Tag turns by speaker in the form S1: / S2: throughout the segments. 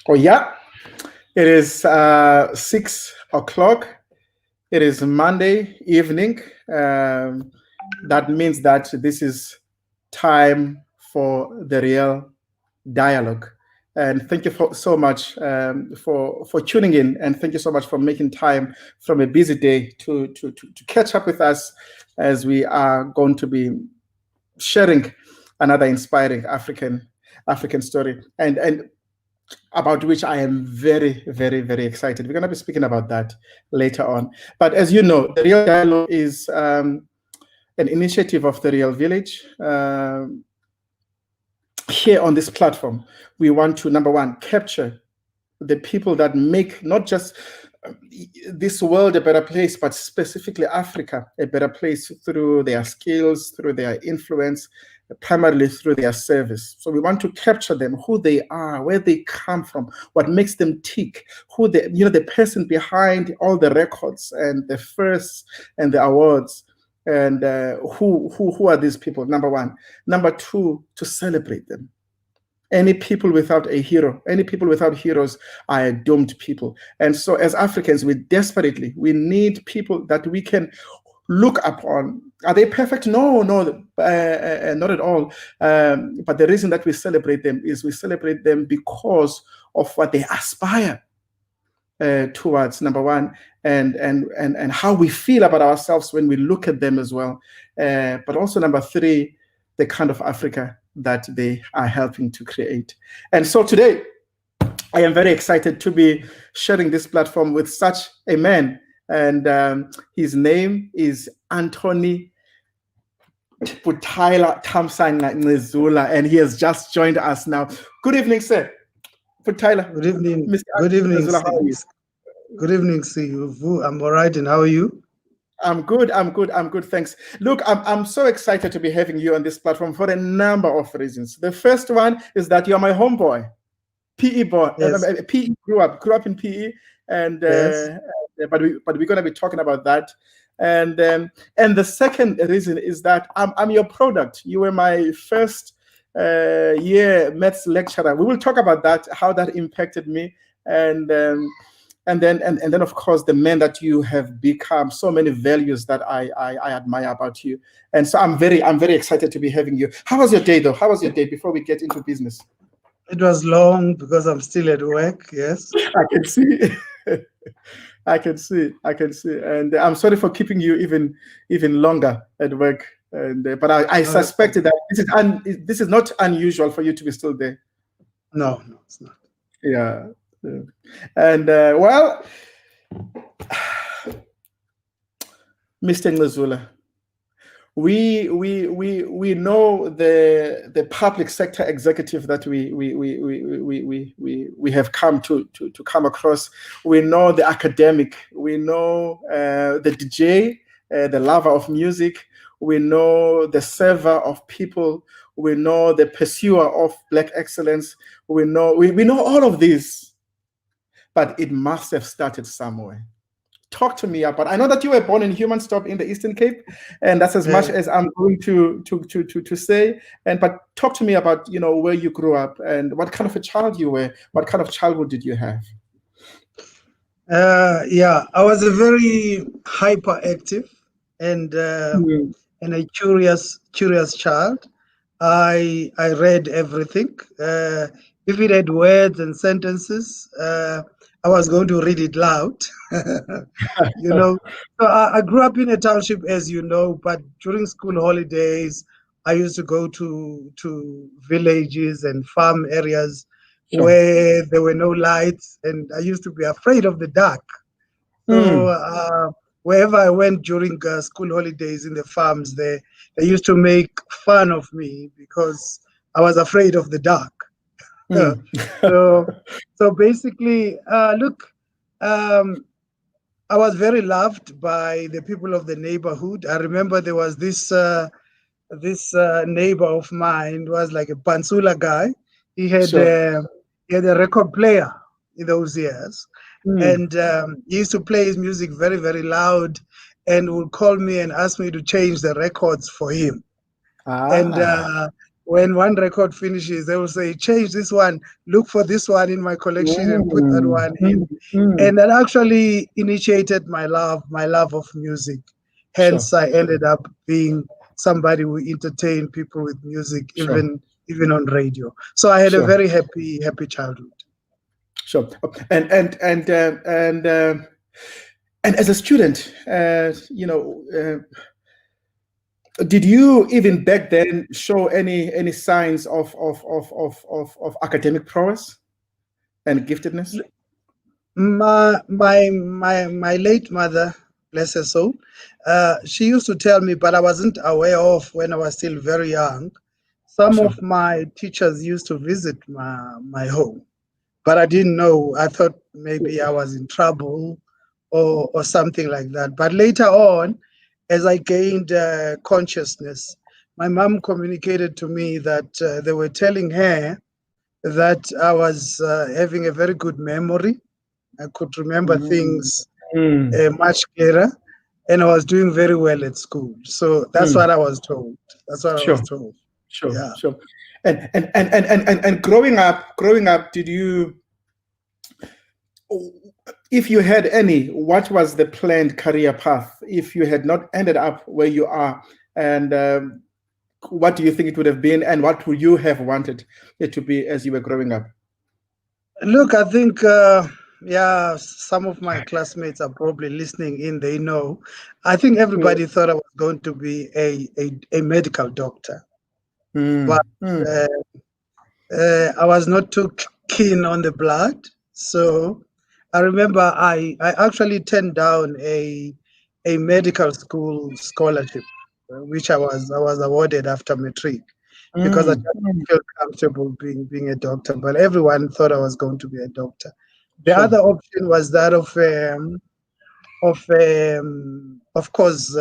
S1: Oh, yeah. It is 6 o'clock. It is Monday evening. That means that this is time for the real dialogue. And thank you so much for tuning in, and thank you so much for making time from a busy day to catch up with us as we are going to be sharing another inspiring African story, and about which I am very, very, very excited. We're going to be speaking about that later on. But as you know, the Real Dialogue is an initiative of the Real Village. Here on this platform, we want to, number one, capture the people that make not just this world a better place, but specifically Africa a better place through their skills, through their influence, primarily through their service. So we want to capture them, who they are, where they come from, what makes them tick, who the person behind all the records and the firsts and the awards, and who are these people, number one. Number two, to celebrate them. Any people without a hero, any people without heroes are a doomed people. And so as Africans, we need people that we can look upon. Are they perfect? No, not at all. But the reason that we celebrate them is we celebrate them because of what they aspire towards, number one, and how we feel about ourselves when we look at them as well. But also number three, the kind of Africa that they are helping to create. And so today, I am very excited to be sharing this platform with such a man. And his name is Anthony Ngcezula, and he has just joined us now. Good evening, sir. Puthaila.
S2: Good evening. Good evening. Good evening, Vu. I'm all right, and how are you?
S1: I'm good. Thanks. Look, I'm so excited to be having you on this platform for a number of reasons. The first one is that you're my homeboy, PE boy.
S2: Yes.
S1: PE grew up in PE, and
S2: Yes.
S1: but we're going to be talking about that. And the second reason is that I'm your product. You were my first year maths lecturer. We will talk about that, how that impacted me, and then of course the man that you have become. So many values that I admire about you, and so I'm very excited to be having you. How was your day though? How was your day before we get into business?
S2: It was long because I'm still at work. Yes,
S1: I can see. I can see, and I'm sorry for keeping you even longer at work. And but I suspected that this is not unusual for you to be still there.
S2: No, it's not.
S1: Yeah. And well, Mr. Ngcezula, we know the public sector executive that we have come to come across. We know the academic. We know the DJ, the lover of music. We know the server of people. We know the pursuer of Black excellence. We know all of this, but it must have started somewhere. Talk to me about. I know that you were born in Humansdorp in the Eastern Cape, and that's as much as I'm going to say. But talk to me about where you grew up and what kind of a child you were. What kind of childhood did you have?
S2: Yeah, I was a very hyperactive and a curious child. I read everything. If it had words and sentences, I was going to read it loud. So I grew up in a township, as you know, but during school holidays, I used to go to villages and farm areas where there were no lights, and I used to be afraid of the dark. So wherever I went during school holidays in the farms, they used to make fun of me because I was afraid of the dark. So basically, look, I was very loved by the people of the neighborhood. I remember there was this neighbor of mine who was like a Pansula guy. He had a record player in those years, and he used to play his music very, very loud, and would call me and ask me to change the records for him. And when one record finishes, they will say, change this one, look for this one in my collection and put that
S1: Mm,
S2: one in.
S1: mm.
S2: And that actually initiated my love of music.
S1: Sure,
S2: Hence, I ended up being somebody who entertained people with music,
S1: sure,
S2: even on radio. So I had a
S1: sure,
S2: very happy childhood.
S1: sure. And as a student, did you even back then show any signs of academic prowess and giftedness?
S2: My late mother, bless her soul, she used to tell me, but I wasn't aware of when I was still very young. Some
S1: Sure.
S2: of my teachers used to visit my home, but I didn't know. I thought maybe I was in trouble or something like that. But later on, as I gained consciousness, my mom communicated to me that they were telling her that I was having a very good memory. I could remember
S1: Mm,
S2: things
S1: mm,
S2: much clearer, and I was doing very well at school. So that's
S1: mm.
S2: what I was told. That's what I was
S1: Sure,
S2: told.
S1: sure,
S2: Yeah.
S1: sure. And growing up, did you, if you had any, what was the planned career path if you had not ended up where you are? And what do you think it would have been, and what would you have wanted it to be as you were growing up?
S2: Look, I think, yeah, some of my classmates are probably listening in. They know. I think
S1: Mm,
S2: everybody thought I was going to be a medical doctor, but
S1: mm, mm,
S2: uh, I was not too keen on the blood. So I remember I actually turned down a medical school scholarship, which I was awarded after matric because I
S1: mm,
S2: just didn't
S1: mm.
S2: feel comfortable being a doctor. But everyone thought I was going to be a doctor. The
S1: Sure,
S2: other option was that of course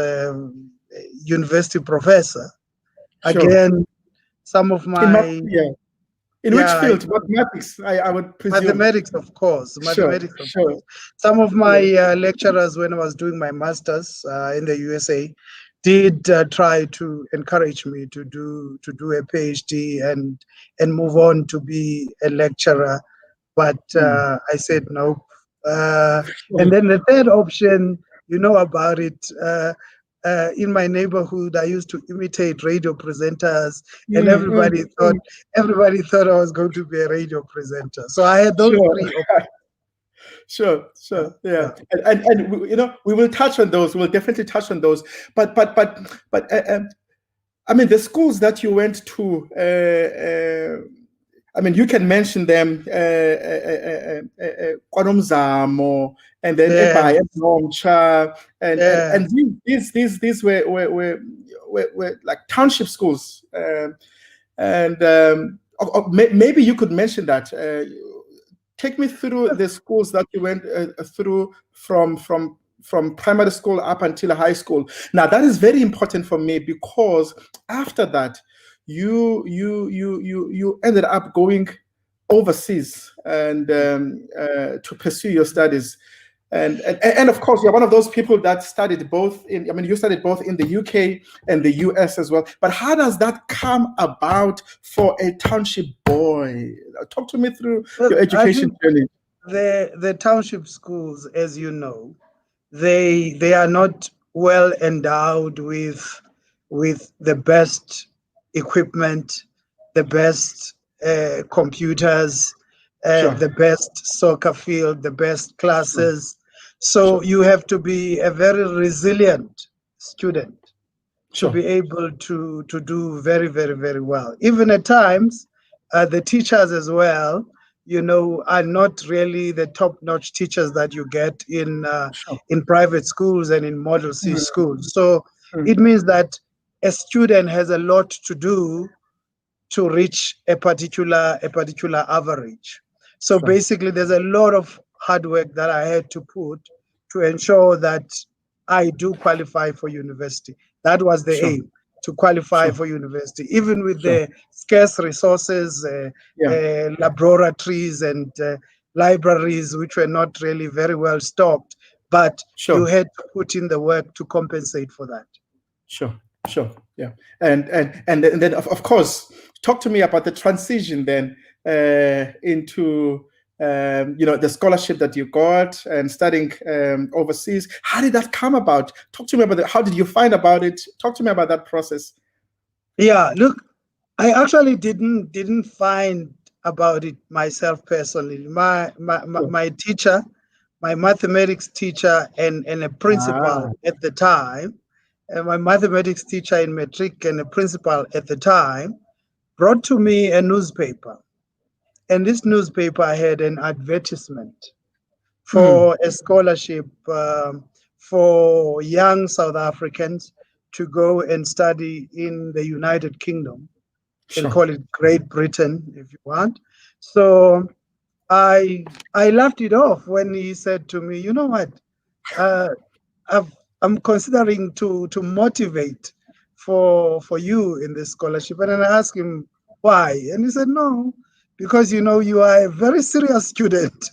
S2: university professor.
S1: sure.
S2: Again, some of
S1: In math,
S2: my
S1: yeah. In which
S2: yeah,
S1: field? Mathematics, I would presume.
S2: mathematics, of course.
S1: Sure,
S2: Mathematics, of
S1: sure.
S2: course. Some of my
S1: Yeah.
S2: lecturers, when I was doing my masters in the USA, did try to encourage me to do a PhD and move on to be a lecturer, but
S1: Mm.
S2: I said no. And
S1: Sure.
S2: then the third option, you know about it. In my neighborhood, I used to imitate radio presenters, and
S1: Mm, mm, mm.
S2: everybody thought I was going to be a radio presenter. So I had those
S1: Sure.
S2: three options.
S1: Sure,
S2: Yeah,
S1: sure, yeah,
S2: yeah.
S1: and we will touch on those. We'll definitely touch on those. But I mean, the schools that you went to. I mean, you can mention them. KwaNomzamo, and then
S2: Yes,
S1: Ebhaya, Nomcha, and
S2: yes.
S1: these were like township schools. And maybe you could mention that. Take me through the schools that you went through from primary school up until high school. Now that is very important for me because after that, you ended up going overseas and to pursue your studies. And of course, you're one of those people that studied both in, I mean, you studied both in the UK and the US as well. But how does that come about for a township boy? Talk to me through
S2: Look,
S1: your
S2: I
S1: education
S2: think
S1: journey.
S2: the township schools, as you know, they are not well endowed with the best equipment, the best computers,
S1: Sure,
S2: the best soccer field, the best
S1: sure,
S2: classes. So
S1: sure,
S2: you have to be a very resilient student to
S1: sure,
S2: be able to do very well. Even at times, the teachers as well, are not really the top-notch teachers that you get
S1: sure.
S2: in private schools and in Model C
S1: Mm,
S2: schools. So
S1: mm,
S2: it means that a student has a lot to do to reach a particular average. So
S1: sure,
S2: basically, there's a lot of hard work that I had to put to ensure that I do qualify for university. That was the
S1: sure,
S2: aim, to qualify
S1: sure,
S2: for university, even with
S1: sure.
S2: the scarce resources,
S1: Yeah,
S2: laboratories and libraries, which were not really very well stocked. But
S1: sure,
S2: you had to put in the work to compensate for that.
S1: sure. Sure. Yeah. And then of course, talk to me about the transition then into the scholarship that you got and studying overseas. How did that come about? Talk to me about it. How did you find about it? Talk to me about that process.
S2: Yeah, look, I actually didn't find about it myself personally. My teacher, my mathematics teacher, and a principal at the time, and my mathematics teacher in matric and a principal at the time, brought to me a newspaper, and this newspaper had an advertisement for a scholarship for young South Africans to go and study in the United Kingdom. You can call it Great Britain if you want. So I laughed it off when he said to me, "You know what? Uh, I'm considering to motivate for you in this scholarship." And then I asked him why, and he said, "No, because you are a very serious student."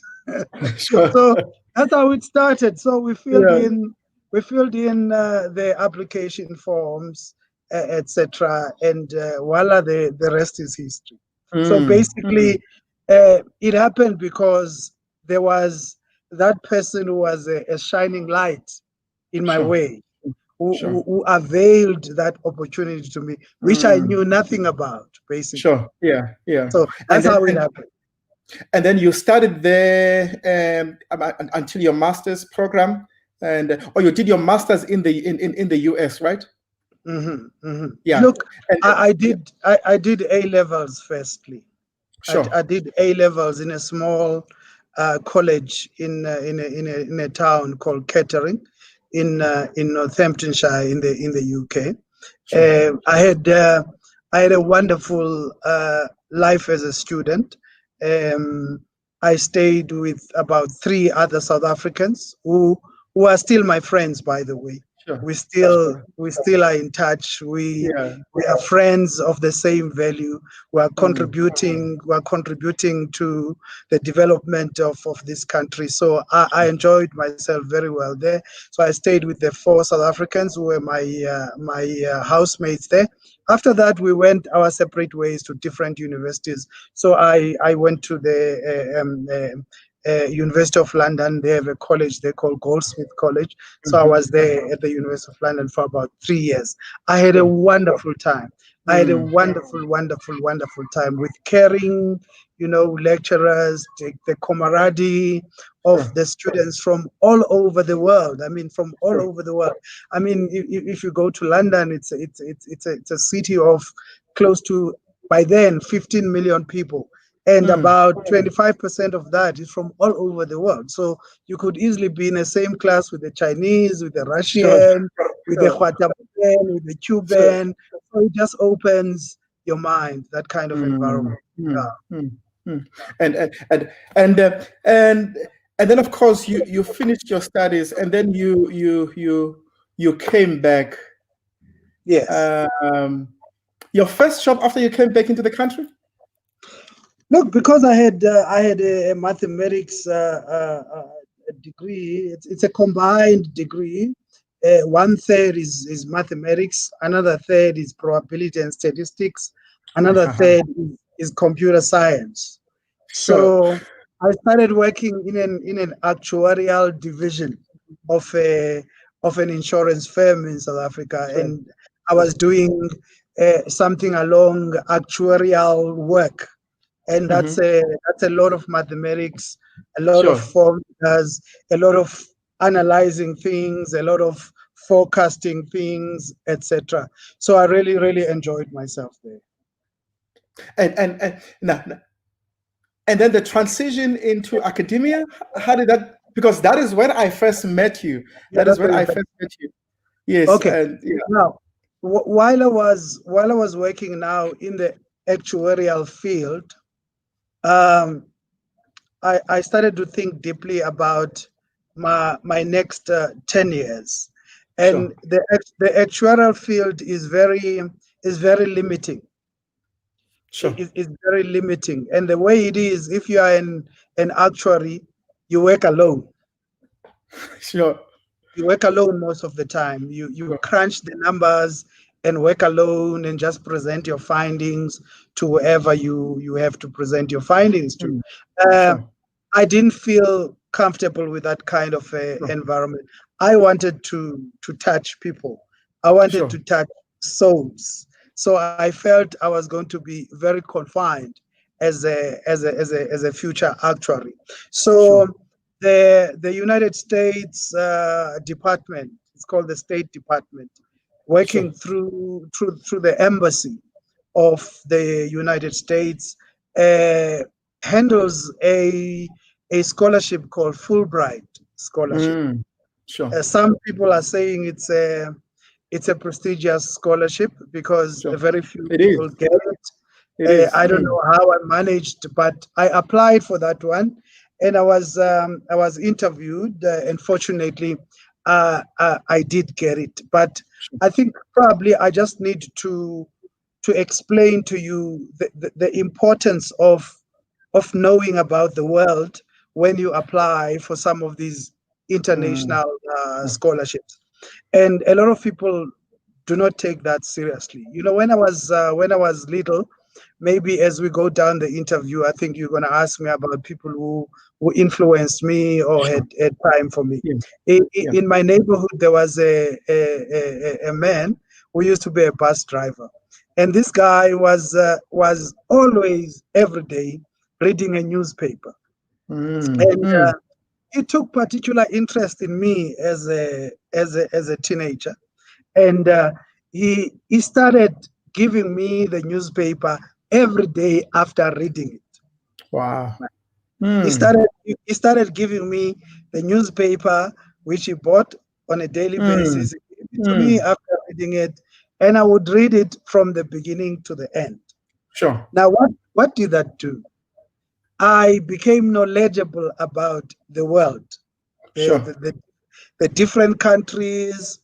S1: Sure.
S2: So that's how it started. So we filled
S1: Yeah.
S2: in the application forms, etc. And voila, the rest is history. So basically, it happened because there was that person who was a shining light in my
S1: Sure.
S2: way,
S1: Sure.
S2: who availed that opportunity to me, which I knew nothing about, basically.
S1: Sure. Yeah. Yeah.
S2: So that's how it happened.
S1: And then you studied there until your master's program, or you did your master's in the US, right?
S2: Yeah. Look, I did A levels firstly.
S1: Sure.
S2: I did A levels in a small college in a town called Kettering, in Northamptonshire in the UK.
S1: Sure.
S2: I had a wonderful life as a student. I stayed with about 3 other South Africans who are still my friends, by the way.
S1: Sure.
S2: We still are in touch. We are friends of the same value. We are contributing to the development of this country. So I enjoyed myself very well there. So I stayed with the 4 South Africans who were my housemates there. After that, we went our separate ways to different universities. So I went to the University of London. They have a college they call Goldsmith College. So I was there at the University of London for about 3 years. I had a wonderful time. I had a wonderful, wonderful, wonderful time with caring, lecturers, the camaraderie of the students from all over the world. I mean, from all over the world. I mean, if you go to London, it's a city of close to, by then, 15 million people. And about 25% of that is from all over the world. So you could easily be in the same class with the Chinese, with the Russian, with the Guatemalan, with the Cuban. So it just opens your mind, that kind of environment.
S1: And then of course you finished your studies, and then you came back.
S2: Yes.
S1: Your first job after you came back into the country?
S2: Look, because I had a mathematics degree. It's a combined degree. 1/3 is mathematics. Another third is probability and statistics. Another third is computer science. So I started working in an actuarial division of an insurance firm in South Africa, and I was doing something along actuarial work. And that's a lot of mathematics, a lot of formulas, a lot of analyzing things, a lot of forecasting things, etc. So I really, really enjoyed myself there.
S1: And then the transition into academia, how did that? Because that is when I first met you. That is when I first met you. Yes.
S2: Okay. Now, while I was working now in the actuarial field, I started to think deeply about my next 10 years, and the actuarial field is very limiting. It's very limiting, and the way it is, if you are an actuary, you work alone.
S1: Sure.
S2: You work alone most of the time. You crunch the numbers, work alone and just present your findings to whoever you have to present your findings to.
S1: Sure.
S2: I didn't feel comfortable with that kind of
S1: Sure.
S2: environment. I wanted to touch people. I wanted
S1: Sure.
S2: to touch souls. So I felt I was going to be very confined as a future actuary. So
S1: Sure.
S2: the United States Department, it's called the State Department,
S1: Sure.
S2: working through the embassy of the United States, uh, handles a scholarship called Fulbright Scholarship.
S1: Sure.
S2: Some people are saying it's a prestigious scholarship because
S1: Sure.
S2: very few
S1: It
S2: people
S1: is.
S2: get it.
S1: It is.
S2: I don't know how I managed, but I applied for that one, and I was interviewed. Unfortunately, I did get it, but
S1: Sure.
S2: I think probably I just need to explain to you the importance of knowing about the world when you apply for some of these international
S1: Sure.
S2: scholarships. And a lot of people do not take that seriously. You know, when I was little, maybe as we go down the interview, I think you're going to ask me about people who influenced me or
S1: Sure.
S2: had time for me.
S1: Yeah. Yeah.
S2: In my neighborhood, there was a man who used to be a bus driver, and this guy was always every day reading a newspaper, and
S1: Mm.
S2: he took particular interest in me as a teenager, and he started giving me the newspaper every day after reading it.
S1: Wow.
S2: He
S1: Mm.
S2: started giving me the newspaper which he bought on a daily
S1: Mm.
S2: basis. He gave it to me
S1: Mm.
S2: after reading it, and I would read it from the beginning to the end.
S1: Sure.
S2: Now, what did that do? I became knowledgeable about the world, the,
S1: Sure.
S2: the, the, the different countries,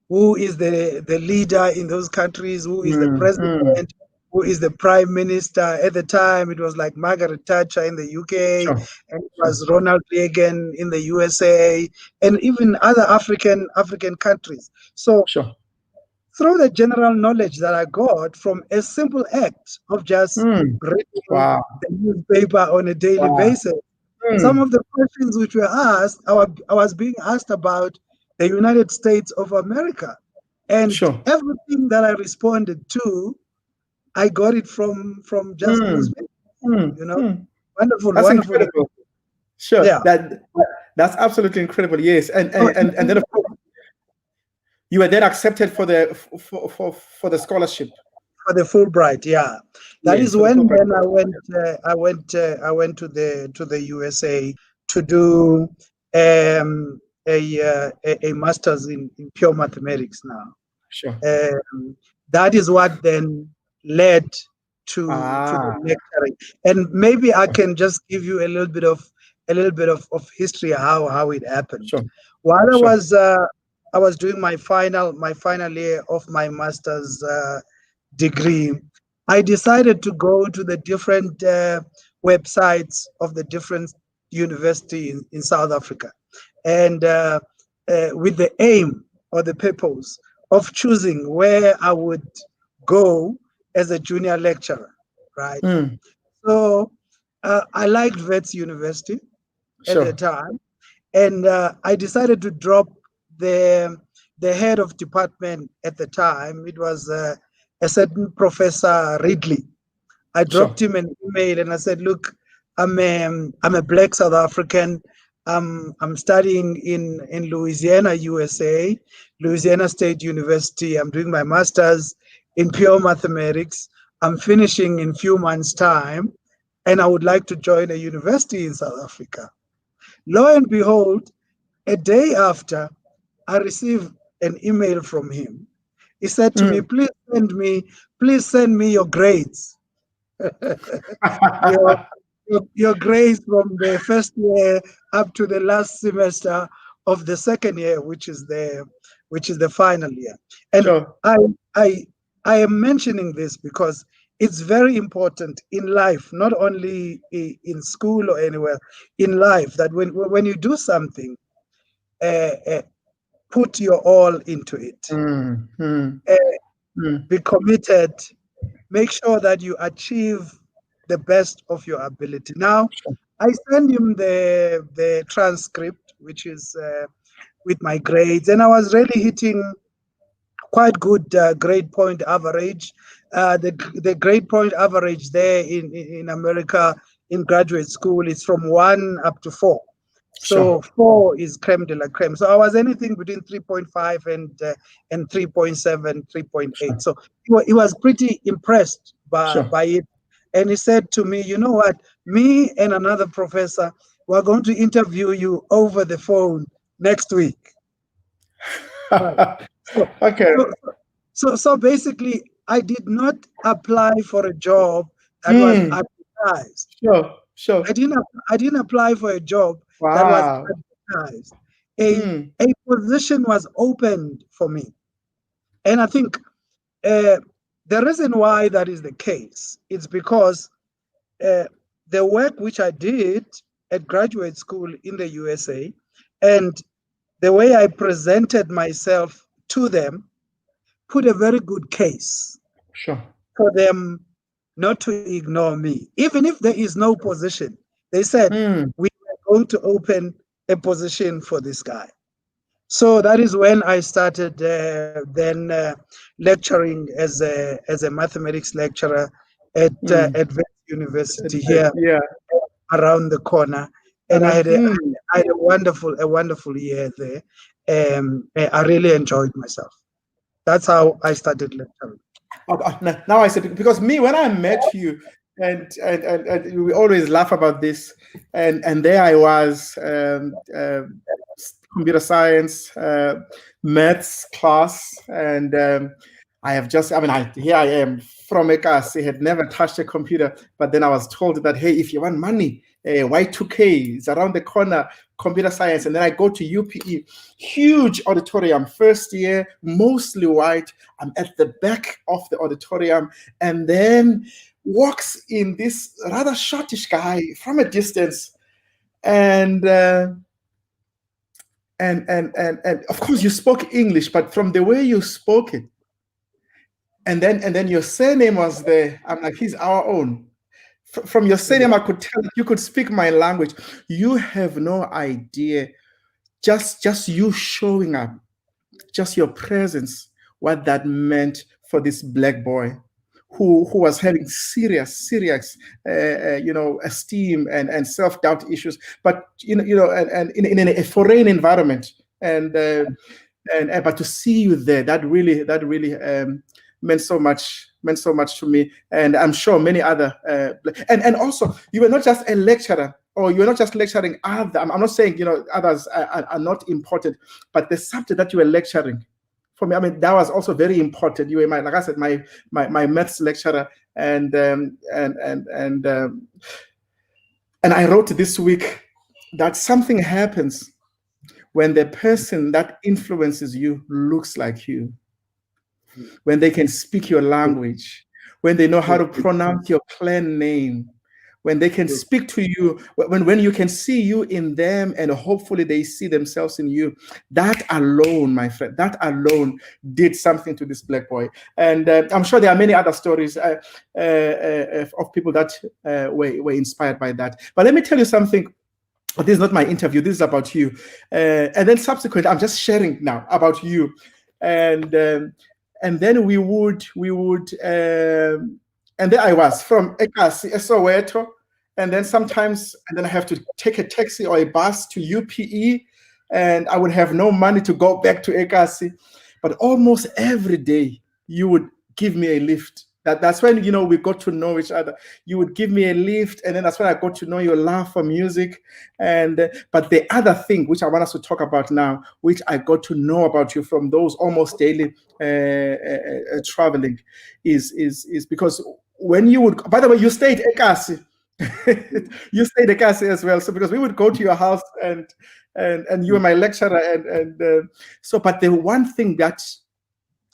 S2: who is the leader in those countries, who is the
S1: Mm.
S2: president, who is the prime minister. At the time, it was like Margaret Thatcher in the UK,
S1: Sure.
S2: and it
S1: Sure.
S2: was Ronald Reagan in the USA, and even other African countries. So
S1: Sure.
S2: through the general knowledge that I got from a simple act of just
S1: Mm.
S2: reading
S1: Wow.
S2: the newspaper on a daily
S1: Wow.
S2: basis, some
S1: Mm.
S2: of the questions which were asked, I was being asked about the United States of America. And
S1: Sure.
S2: everything that I responded to, I got it from just
S1: Mm.
S2: newspaper,
S1: Mm.
S2: you know.
S1: Mm.
S2: Wonderful,
S1: That's
S2: wonderful.
S1: incredible. Sure.
S2: Yeah,
S1: That's absolutely incredible. Yes.
S2: so
S1: And then of course you were then accepted for the for the scholarship.
S2: for the Fulbright, yeah. That
S1: Yes,
S2: is
S1: for the
S2: when
S1: Fulbright
S2: then
S1: scholarship.
S2: I went to the USA to do a master's in pure mathematics now.
S1: Sure.
S2: That is what then led to the
S1: Ah.
S2: lecturing. And maybe I can just give you a little bit of history how it happened.
S1: Sure.
S2: While
S1: Sure.
S2: I was doing my final year of my master's degree, I decided to go to the different websites of the different university in South Africa, and with the aim or the purpose of choosing where I would go as a junior lecturer, right?
S1: Mm.
S2: So I liked Wits University at the
S1: Sure.
S2: time, and I decided to drop the the head of department at the time. It was a certain Professor Ridley. I
S1: Sure.
S2: dropped him an email and I said, "Look, I'm a Black South African. I'm studying in Louisiana, USA, Louisiana State University. I'm doing my master's in pure mathematics. I'm finishing in few months' time, and I would like to join a university in South Africa." Lo and behold, a day after, I received an email from him. He said to me,
S1: Mm.
S2: please send me your grades, your, your grades from the first year up to the last semester of the second year, which is the final year. And
S1: Sure.
S2: I I I am mentioning this because it's very important in life, not only in school or anywhere in life, that when you do something, uh, uh, put your all into it.
S1: Mm. Mm.
S2: Uh, be committed, make sure that you achieve the best of your ability. Now, I send him the transcript, which is with my grades, and I was really hitting quite good grade point average. The grade point average there in America in graduate school is from 1 up to 4. So 4 is creme de la creme. So I was anything between 3.5 and 3.7, 3.8. So he was pretty impressed by it. And he said to me, you know what, me and another professor, we're going to interview you over the phone next week. Right. So basically, I did not apply for a job that was advertised.
S1: Sure.
S2: I didn't apply for a job that was advertised. A position was opened for me. And I think the reason why that is the case is because the work which I did at graduate school in the USA and the way I presented myself to them put a very good case for them not to ignore me. Even if there is no position, they said, we are going to open a position for this guy. So that is when I started then lecturing as a mathematics lecturer at Advanced University here around the corner. And I had a wonderful year there. I really enjoyed myself. That's how I started lecturing.
S1: Now I said, because me, when I met you, and we always laugh about this, and there I was, computer science, maths class, and I have just, here I am from Ekasi, had never touched a computer, but then I was told that, hey, if you want money, Y2K is around the corner, computer science. And then I go to UPE, huge auditorium, first year, mostly white. I'm at the back of the auditorium, and then walks in this rather shortish guy from a distance. And of course you spoke English, but from the way you spoke it, and then your surname was there, I'm like, he's our own. From your surname, I could tell that you could speak my language. You have no idea, just you showing up, just your presence, what that meant for this black boy who was having serious esteem and self-doubt issues, but and in a foreign environment, and but to see you there, that really meant so much to me, and I'm sure many other and also you were not just a lecturer, or you're not just lecturing other. I'm not saying others are not important, but the subject that you were lecturing, for me, that was also very important. You were like I said, my maths lecturer, and I wrote this week that something happens when the person that influences you looks like you, when they can speak your language, when they know how to pronounce your clan name, when they can speak to you, when you can see you in them, and hopefully they see themselves in you. That alone, my friend, that alone did something to this black boy. And I'm sure there are many other stories of people that were inspired by that. But let me tell you something. This is not my interview. This is about you. And then subsequently, I'm just sharing now about you. And then we would and there I was from Ekasi, Soweto, and then I have to take a taxi or a bus to UPE, and I would have no money to go back to Ekasi. But almost every day you would give me a lift. That's when we got to know each other. You would give me a lift, and then that's when I got to know your love for music. And but the other thing which I want us to talk about now, which I got to know about you from those almost daily traveling, is because when you would, by the way, you stayed Ekasi. You stayed Ekasi as well. So because we would go to your house, and you were my lecturer, and so. But the one thing that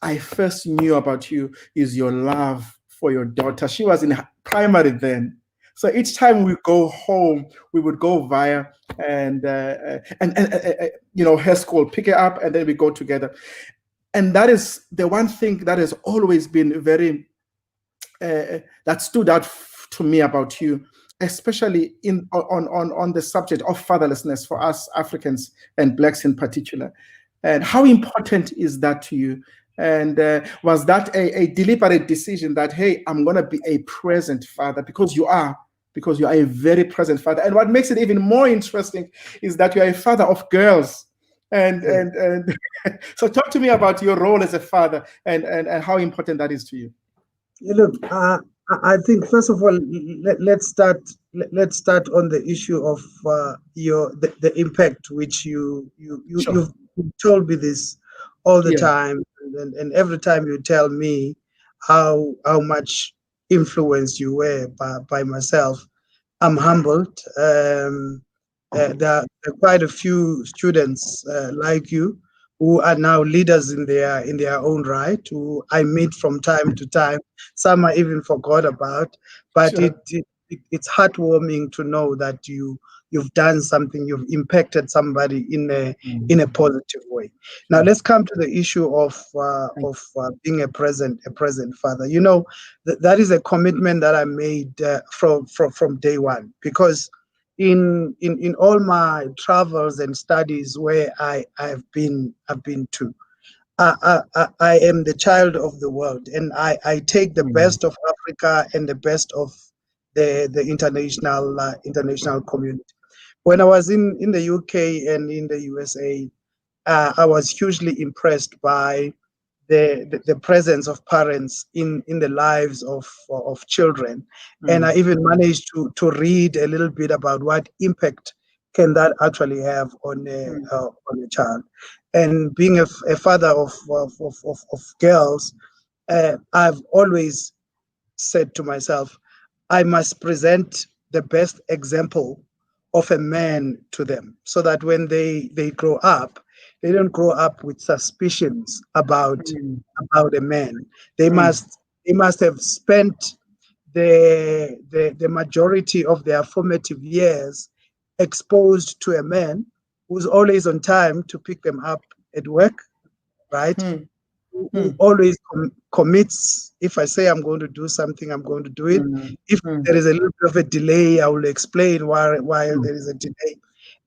S1: I first knew about you is your love for your daughter. She was in primary then. So each time we go home, we would go via and her school, pick her up, and then we go together. And that is the one thing that has always been very, that stood out to me about you, especially on the subject of fatherlessness for us Africans and Blacks in particular. And how important is that to you? And was that a deliberate decision that, hey, I'm going to be a present father, because you are a very present father. And what makes it even more interesting is that you're a father of girls. And so talk to me about your role as a father and how important that is to you.
S2: Look, I think first of all, let's start on the issue of the impact which
S1: Sure.
S2: you've told me this all the
S1: Yeah.
S2: time, and every time you tell me how much influence you were by myself, I'm humbled. There are quite a few students like you who are now leaders in their own right, who I meet from time to time. Some I even forgot about, but
S1: Sure.
S2: it's heartwarming to know that you've done something, you've impacted somebody in a positive way. Now let's come to the issue of being a present father. You know, that is a commitment that I made from day one, because in all my travels and studies where I've been to, I am the child of the world, and I take the best of Africa and the best of the international community. When I was in the UK and in the USA, I was hugely impressed by the presence of parents in the lives of children. And I even managed to read a little bit about what impact can that actually have on a child. And being a father of girls, I've always said to myself, I must present the best example of a man to them, so that when they grow up, they don't grow up with suspicions about a man. They must have spent the majority of their formative years exposed to a man who's always on time to pick them up at work, right? Who always commits. If I say I'm going to do something, I'm going to do it. If there is a little bit of a delay, I will explain why there is a delay.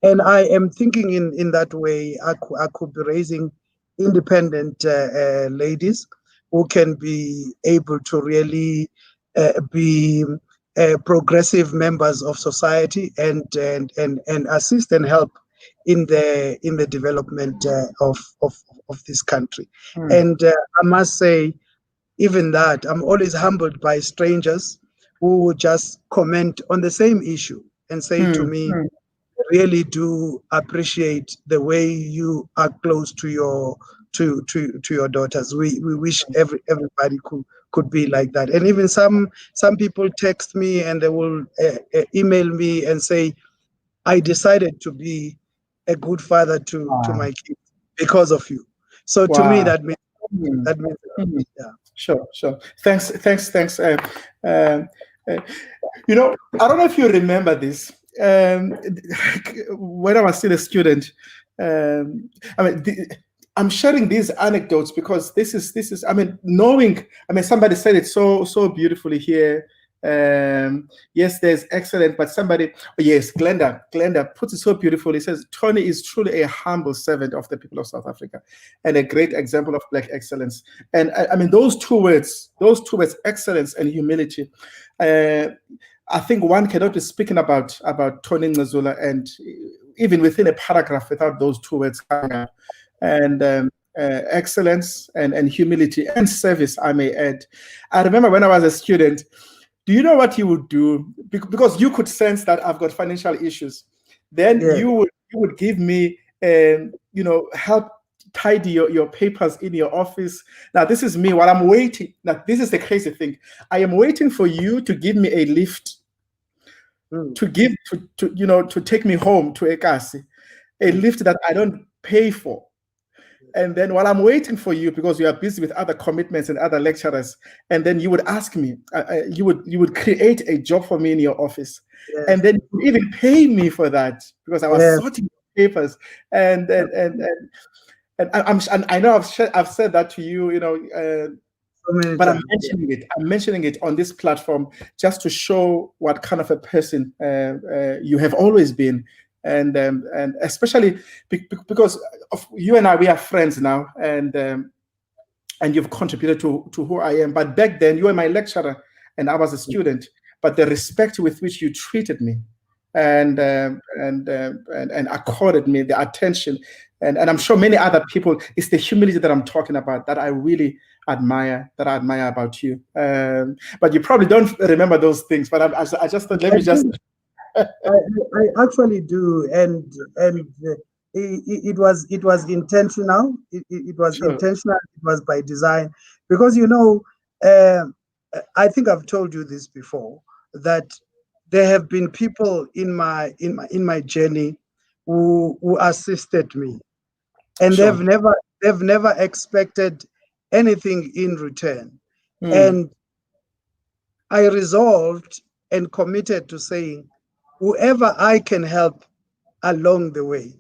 S2: And I am thinking in that way, I could be raising independent ladies who can be able to really be progressive members of society and assist and help in the development of this country. And I must say, even that, I'm always humbled by strangers who would just comment on the same issue and say to me, I really do appreciate the way you are close to your daughters. We wish everybody could be like that. And even some people text me and they will email me and say, I decided to be a good father to my kids because of you. So to me, that means yeah.
S1: Sure. Thanks. You know, I don't know if you remember this. When I was still a student, I'm sharing these anecdotes because this is. I mean, knowing. I mean, somebody said it so beautifully here. Yes, there's excellent, but somebody, yes, Glenda puts it so beautifully. He says, Tony is truly a humble servant of the people of South Africa and a great example of Black excellence. And I mean, those two words, excellence and humility, I think one cannot be speaking about Tony Ngcezula and even within a paragraph without those two words coming up. And excellence and humility and service, I may add. I remember when I was a student, do you know what you would do? Because you could sense that I've got financial issues. Then you would give me, help tidy your papers in your office. Now, this is me while I'm waiting. Now, this is the crazy thing. I am waiting for you to give me a lift to take me home to Ekasi, a lift that I don't pay for. And then while I'm waiting for you, because you are busy with other commitments and other lecturers, and then you would ask me, you would create a job for me in your office, and then you even pay me for that because I was sorting papers, and And I know I've said that to you,
S2: So many
S1: but
S2: times.
S1: I'm mentioning it on this platform just to show what kind of a person you have always been, and especially because of you and I, we are friends now, and you've contributed to who I am. But back then, you were my lecturer, and I was a student. But the respect with which you treated me, and accorded me the attention, and I'm sure many other people, it's the humility that I'm talking about that I really admire about you. But you probably don't remember those things. But I just thought, let me just.
S2: I actually do, and it was intentional. It was
S1: Sure.
S2: intentional. It was by design, because I think I've told you this before, that there have been people in my journey who assisted me, and
S1: Sure.
S2: they've never expected anything in return,
S1: Mm.
S2: and I resolved and committed to saying, whoever I can help along the way,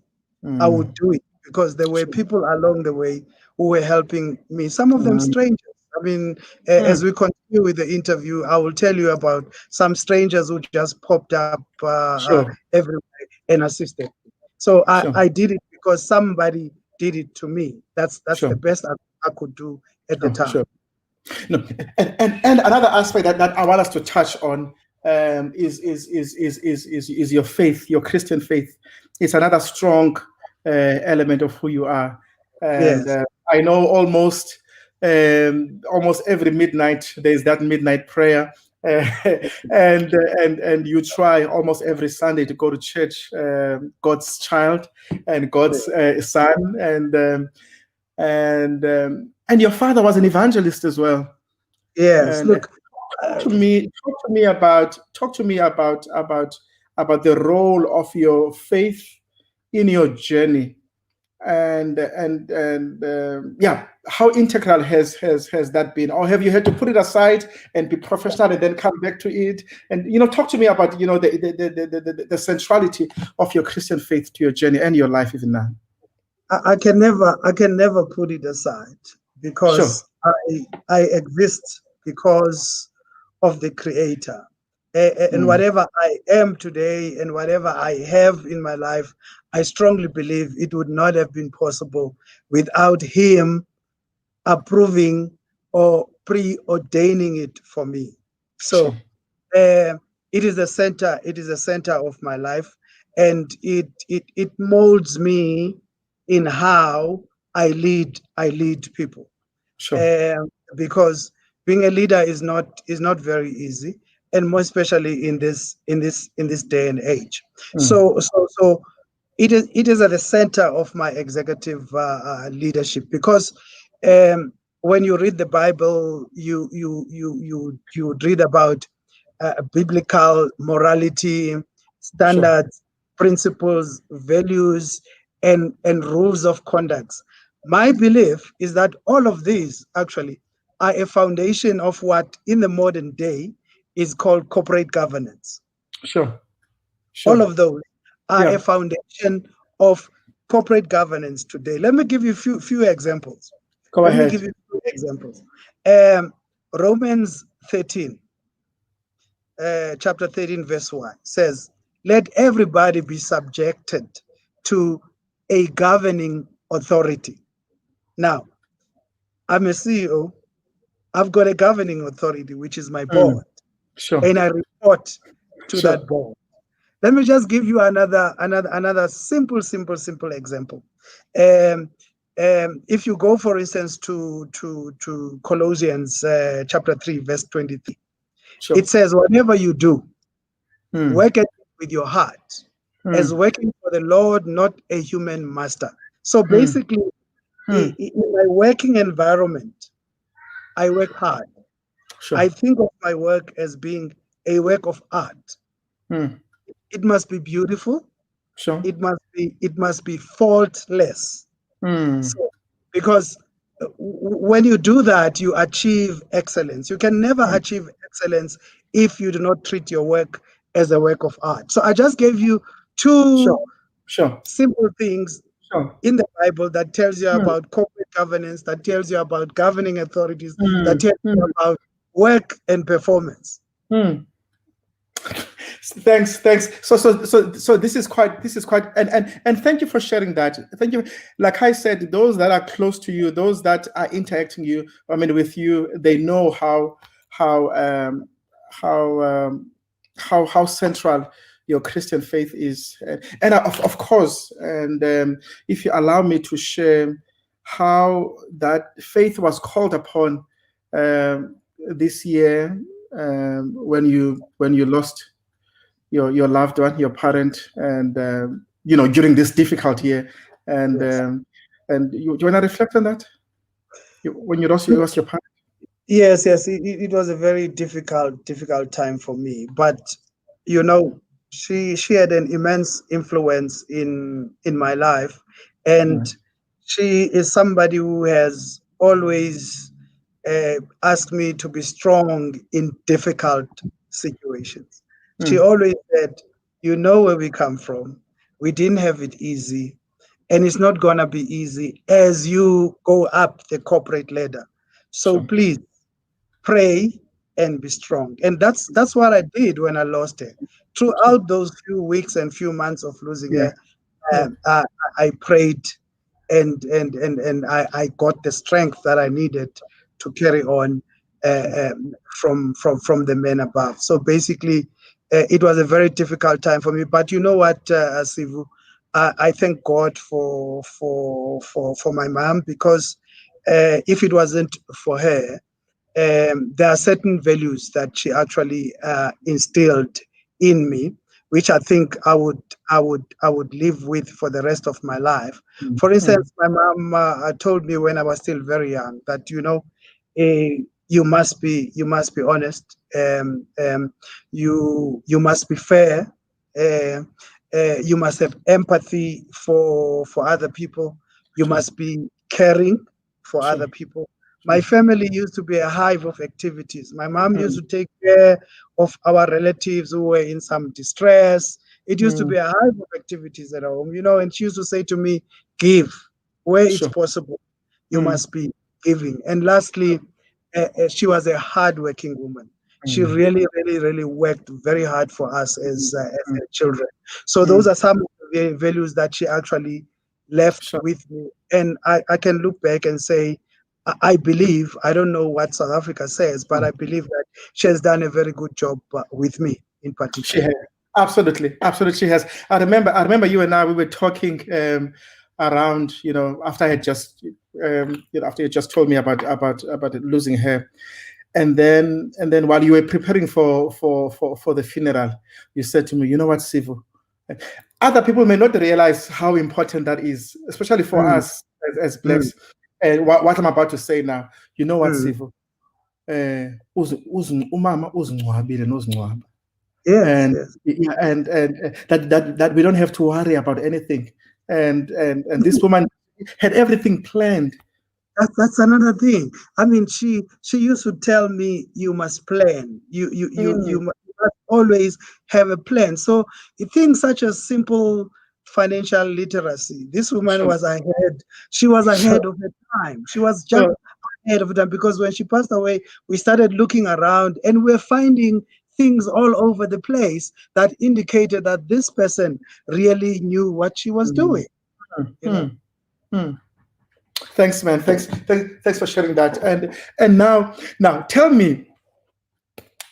S2: I would do it, because there were people along the way who were helping me, some of them strangers. I mean, as we continue with the interview, I will tell you about some strangers who just popped up
S1: Sure.
S2: everywhere and assisted. So
S1: Sure.
S2: I did it because somebody did it to me. That's
S1: Sure.
S2: the best I could do at the time.
S1: Sure. No, and another aspect that I want us to touch on is your faith, your Christian faith. It's another strong element of who you are, and
S2: Yes.
S1: I know almost every midnight there's that midnight prayer, and you try almost every Sunday to go to church, God's child and God's son, and your father was an evangelist as well.
S2: Yes.
S1: And
S2: Look,
S1: talk to me about the role of your faith in your journey, and yeah, how integral has that been, or have you had to put it aside and be professional and then come back to it? And talk to me about the centrality of your Christian faith to your journey and your life even now.
S2: I can never put it aside, because
S1: Sure.
S2: I exist because of the Creator. And whatever I am today and whatever I have in my life, I strongly believe it would not have been possible without Him approving or preordaining it for me. So it is the center. It is the center of my life, and it molds me in how I lead people.
S1: Sure.
S2: Because being a leader is not very easy, and more especially in this day and age. So it is at the center of my executive leadership, because when you read the Bible, you read about biblical morality, standards, principles, values, and rules of conduct. My belief is that all of these actually are a foundation of what in the modern day is called corporate governance.
S1: Sure.
S2: All of those are a
S1: Yeah.
S2: foundation of corporate governance today. Let me give you a few examples.
S1: Go
S2: Let me
S1: ahead.
S2: give you a few examples. Romans 13, chapter 13, verse 1 says, let everybody be subjected to a governing authority. Now, I'm a CEO. I've got a governing authority, which is my board,
S1: Sure.
S2: and I report to that board. Let me just give you another simple example. If you go, for instance, to Colossians chapter 3, verse 23, it says, whatever you do, work it with your heart, as working for the Lord, not a human master. So basically, in my working environment, I work hard.
S1: Sure.
S2: I think of my work as being a work of art. It must be beautiful.
S1: Sure.
S2: It must be faultless. So, because when you do that, you achieve excellence. You can never achieve excellence if you do not treat your work as a work of art. So I just gave you two
S1: Sure.
S2: simple things
S1: Sure.
S2: in the Bible that tells you
S1: Mm,
S2: about corporate governance, that tells you about governing authorities, that
S1: mm,
S2: tells you
S1: mm,
S2: about work and performance.
S1: mm. Thanks. So this is quite, and thank you for sharing that. Thank you. Like I said, those that are close to you, those that are interacting with you, they know how um, how um, how central your Christian faith is, and of course, and if you allow me to share how that faith was called upon this year, when you lost your loved one, your parent, and during this difficult year, and
S2: Yes.
S1: You want to reflect on that when you lost your parent?
S2: Yes, it was a very difficult time for me. But she had an immense influence in my life, and
S1: Mm,
S2: she is somebody who has always asked me to be strong in difficult situations. She
S1: mm,
S2: always said, "You know where we come from. We didn't have it easy, and it's not gonna be easy as you go up the corporate ladder. So
S1: sure.
S2: please." Pray and be strong. And that's what I did when I lost her.
S1: Sure.
S2: Throughout those few weeks and few months of losing
S1: Yeah.
S2: her,
S1: Yeah.
S2: I prayed and I got the strength that I needed to carry on
S1: Sure.
S2: from the men above. So basically, it was a very difficult time for me. But you know what, Sivu, I thank God for my mom, because if it wasn't for her, there are certain values that she actually instilled in me, which I think I would live with for the rest of my life.
S1: Mm,
S2: For
S1: mm,
S2: instance, my mom told me when I was still very young that you must be honest, you must be fair, uh, you must have empathy for other people, you
S1: sure.
S2: must be caring for
S1: Sure.
S2: other people. My
S1: Sure.
S2: family used to be a hive of activities. My mom used
S1: Mm,
S2: to take care of our relatives who were in some distress. It used to
S1: mm,
S2: be a hive of activities at home, and she used to say to me, give where it's
S1: sure.
S2: possible. You
S1: Mm,
S2: must be giving. And lastly, she was a hardworking woman. She
S1: mm,
S2: really, really, really worked very hard for us
S1: mm,
S2: as
S1: mm,
S2: her children. So those
S1: mm,
S2: are some of the values that she actually left
S1: sure.
S2: with me. And I can look back and say, I believe, I don't know what South Africa says, but
S1: Sure.
S2: I believe that she has done a very good job with me in
S1: She
S2: particular.
S1: has. Absolutely, she has. I remember you and I, we were talking around, after I had just, after you just told me about losing her, and then while you were preparing for the funeral, you said to me, you know what, Sivu, other people may not realize how important that is, especially for
S2: Mm,
S1: us as
S2: mm,
S1: blacks. And what I'm about to say now, you know what,
S2: mm.
S1: Sivu, umama uzingcwabile nozingcwaba,
S2: Yes,
S1: and
S2: yes.
S1: yeah, and that we don't have to worry about anything, and this woman had everything planned.
S2: That's another thing. I mean, she used to tell me, you must plan. You
S1: Mm,
S2: must always have a plan. So things such as simple financial literacy. This woman
S1: sure,
S2: was ahead. She was
S1: sure,
S2: ahead of her time. She was just
S1: sure.
S2: ahead of them, because when she passed away, we started looking around and we're finding things all over the place that indicated that this person really knew what she was
S1: Mm,
S2: doing.
S1: mm,
S2: You know.
S1: mm, mm. Thanks, man. Thanks for sharing that. And now tell me,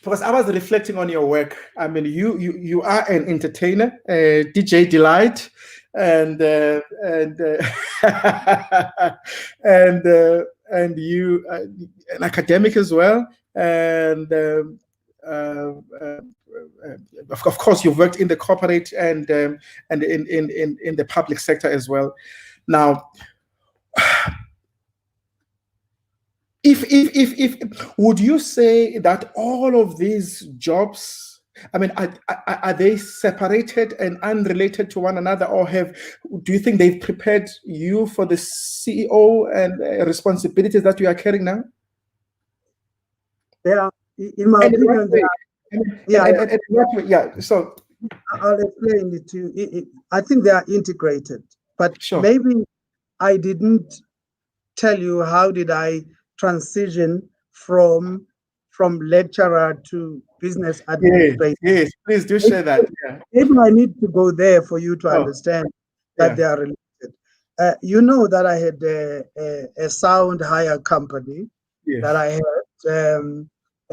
S1: because I was reflecting on your work. I mean, you are an entertainer, DJ Delight, and and you an academic as well, and of course you've worked in the corporate and in the public sector as well. Now, if would you say that all of these jobs, I mean, are they separated and unrelated to one another, or do you think they've prepared you for the CEO and responsibilities that you are carrying now?
S2: They are, in my
S1: And in what
S2: opinion,
S1: way?
S2: yeah,
S1: And in what way? Yeah. So
S2: I'll explain it to you. I think they are integrated. But
S1: Sure.
S2: maybe I didn't tell you how did I transition from lecturer to business
S1: Yes,
S2: administrator.
S1: yes. Please do share that. Yeah.
S2: Maybe I need to go there for you to
S1: Oh,
S2: understand that
S1: yeah.
S2: they are related. You know that I had a sound hire company that
S1: Yes.
S2: I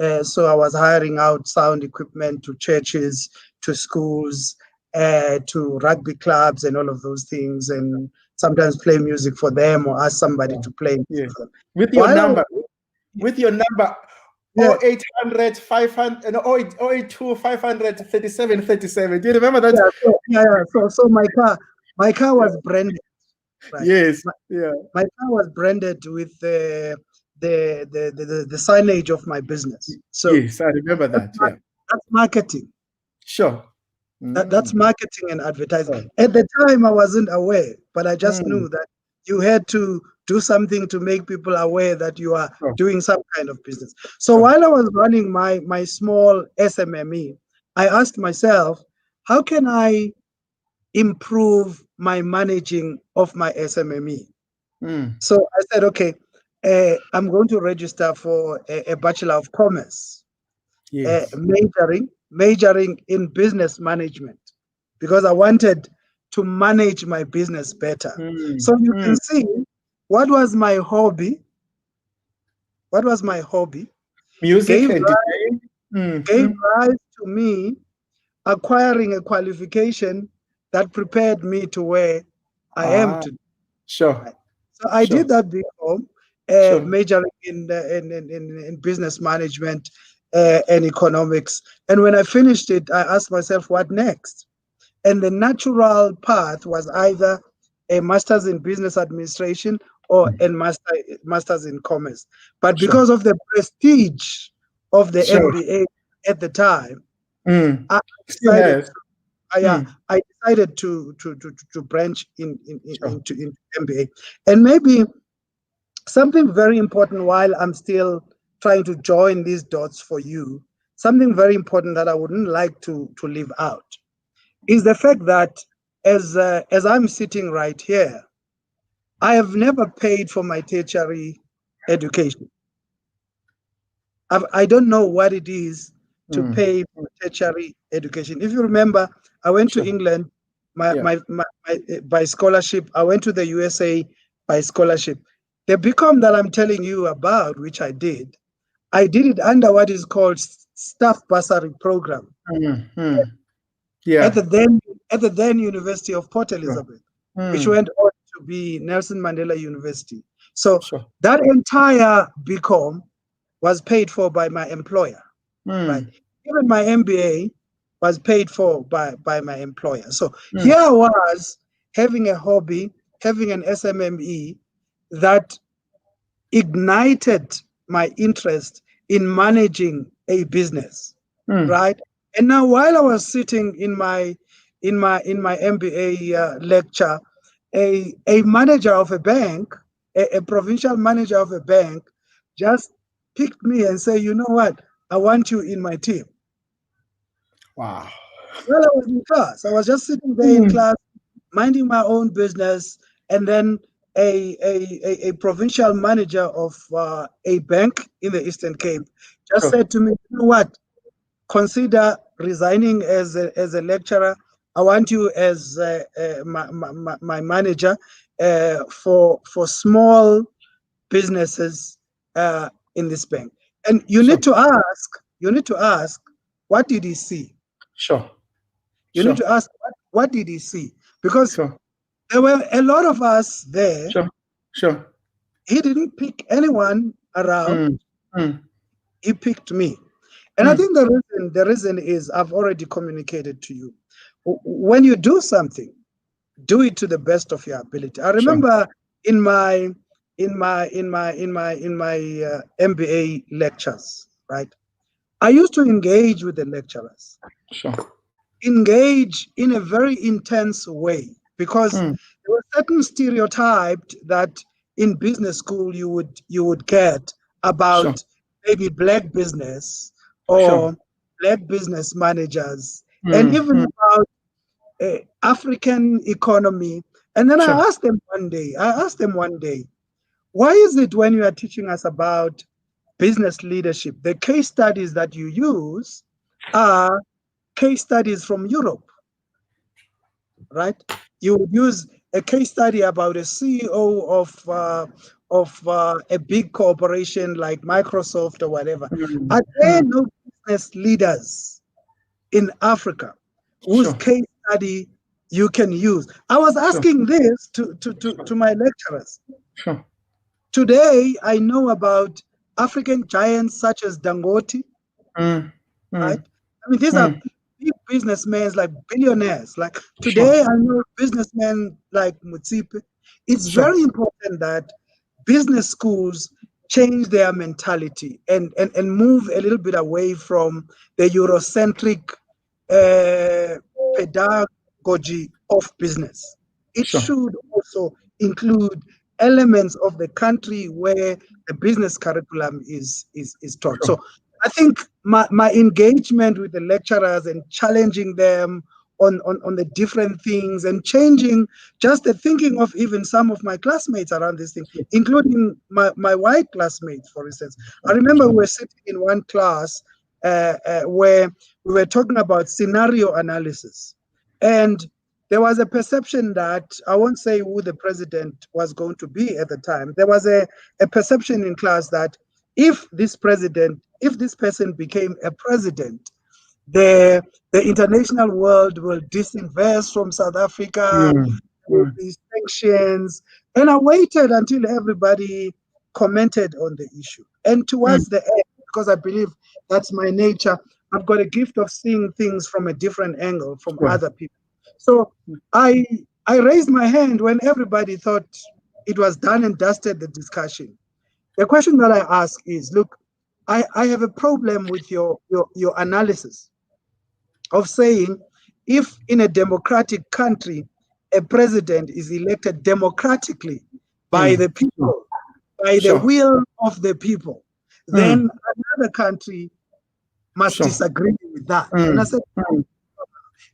S2: had. So I was hiring out sound equipment to churches, to schools, to rugby clubs, and all of those things, and sometimes play music for them or ask somebody
S1: Yeah.
S2: to play
S1: Yeah.
S2: music for them.
S1: With your
S2: While I
S1: number,
S2: was,
S1: with your number,
S2: yeah,
S1: 0800 500, no, 082 500 37 37. Do you remember that?
S2: so my car
S1: Yeah.
S2: was branded, right?
S1: Yes. Yeah.
S2: My car was branded with the signage of my business. So
S1: Yes, I remember that. Yeah.
S2: that's marketing.
S1: Sure.
S2: That's marketing and advertising.
S1: Sure.
S2: At the time, I wasn't aware, but I just
S1: Mm.
S2: knew that you had to do something to make people aware that you are
S1: Sure.
S2: doing some kind of business. So
S1: Sure.
S2: while I was running my small SMME, I asked myself, how can I improve my managing of my SMME?
S1: Mm.
S2: So I said, okay, I'm going to register for a Bachelor of Commerce,
S1: Yes.
S2: majoring in business management, because I wanted to manage my business better.
S1: Mm.
S2: So you can
S1: Mm.
S2: see what was my hobby. What was my hobby
S1: Music
S2: gave
S1: and
S2: ri-
S1: DJing.
S2: gave
S1: Mm.
S2: rise to me acquiring a qualification that prepared me to where I am
S1: Ah,
S2: today.
S1: sure.
S2: Right. So I
S1: Sure.
S2: did that before,
S1: Sure.
S2: majoring in business management and economics. And when I finished it, I asked myself, what next? And the natural path was either a master's in business administration or a master's in commerce. But
S1: Sure.
S2: because of the prestige of the
S1: Sure.
S2: MBA at the time,
S1: Mm.
S2: I
S1: Still
S2: decided
S1: has. Mm.
S2: I decided to branch
S1: Sure.
S2: into MBA. And maybe something very important while I'm still trying to join these dots for you, something very important that I wouldn't like to leave out is the fact that as I'm sitting right here, I have never paid for my tertiary education. I don't know what it is to
S1: Mm.
S2: pay for tertiary education. If you remember, I went to
S1: Sure.
S2: England
S1: Yeah.
S2: by scholarship. I went to the USA by scholarship. The BCom that I'm telling you about, which I did it under what is called staff bursary program
S1: Mm. Mm.
S2: at
S1: Yeah.
S2: the then University of Port
S1: Sure.
S2: Elizabeth, which
S1: Mm.
S2: went on to be Nelson Mandela University. So
S1: Sure.
S2: that entire BCom was paid for by my employer, right?
S1: Mm.
S2: Even my MBA was paid for by my employer. So
S1: Mm.
S2: here I was having a hobby, having an SMME that ignited my interest in managing a business,
S1: Mm.
S2: right? And now while I was sitting in my MBA lecture, a manager of a bank, a provincial manager of a bank, just picked me and said, you know what, I want you in my team.
S1: Wow.
S2: While I was in class, I was just sitting there in
S1: Mm.
S2: class, minding my own business, and then a provincial manager of a bank in the Eastern Cape just
S1: Sure.
S2: said to me, you know what, consider resigning as a lecturer. I want you as my manager for small businesses in this bank. And
S1: Sure.
S2: you need to ask, what did he see?
S1: Sure.
S2: You need
S1: Sure.
S2: to ask, what did he see? Because
S1: Sure.
S2: there were a lot of us there.
S1: Sure. Sure.
S2: He didn't pick anyone around.
S1: Mm. Mm.
S2: He picked me. And I
S1: Mm.
S2: think the reason is I've already communicated to you. When you do something, do it to the best of your ability. I
S1: Sure.
S2: remember in my MBA lectures, right? I used to engage with the lecturers,
S1: Sure.
S2: engage in a very intense way, because
S1: Mm.
S2: there were certain stereotypes that in business school you would get
S1: Sure.
S2: about maybe black business
S1: Sure.
S2: or black business managers, and
S1: Mm.
S2: even
S1: Mm.
S2: about African economy And then
S1: Sure.
S2: I asked them one day, why is it when you are teaching us about business leadership, the case studies that you use are case studies from Europe, right? You would use a case study about a CEO of a big corporation like Microsoft or whatever.
S1: Mm,
S2: Are there
S1: mm,
S2: no business leaders in Africa whose
S1: sure.
S2: case study you can use? I was
S1: Sure.
S2: asking this to my lecturers.
S1: Sure.
S2: Today, I know about African giants such as Dangote,
S1: Mm,
S2: right?
S1: mm,
S2: I mean, these are
S1: mm,
S2: big businessmen, like billionaires. Like
S1: sure.
S2: today, I know businessmen like Mutsipe. It's
S1: Sure.
S2: very important that business schools change their mentality and move a little bit away from the Eurocentric pedagogy of business. It
S1: Sure.
S2: should also include elements of the country where the business curriculum is taught.
S1: Sure.
S2: So I think my engagement with the lecturers and challenging them on the different things and changing just the thinking of even some of my classmates around this thing, including my white classmates, for instance. I remember we were sitting in one class where we were talking about scenario analysis. And there was a perception that, I won't say who the president was going to be at the time. There was a perception in class that if this person became a president, the international world will disinvest from South Africa,
S1: Mm,
S2: there will
S1: mm,
S2: be sanctions. And I waited until everybody commented on the issue. And
S1: mm,
S2: towards the end, because I believe that's my nature, I've got a gift of seeing things from a different angle from
S1: sure.
S2: other people. So I raised my hand when everybody thought it was done and dusted, the discussion. The question that I ask is, look, I have a problem with your analysis of saying if in a democratic country a president is elected democratically by
S1: Mm,
S2: the
S1: sure.
S2: people, by the
S1: Sure.
S2: will of the people, then
S1: Mm,
S2: another country must
S1: sure.
S2: disagree with that. And I
S1: Mm,
S2: said,
S1: mm,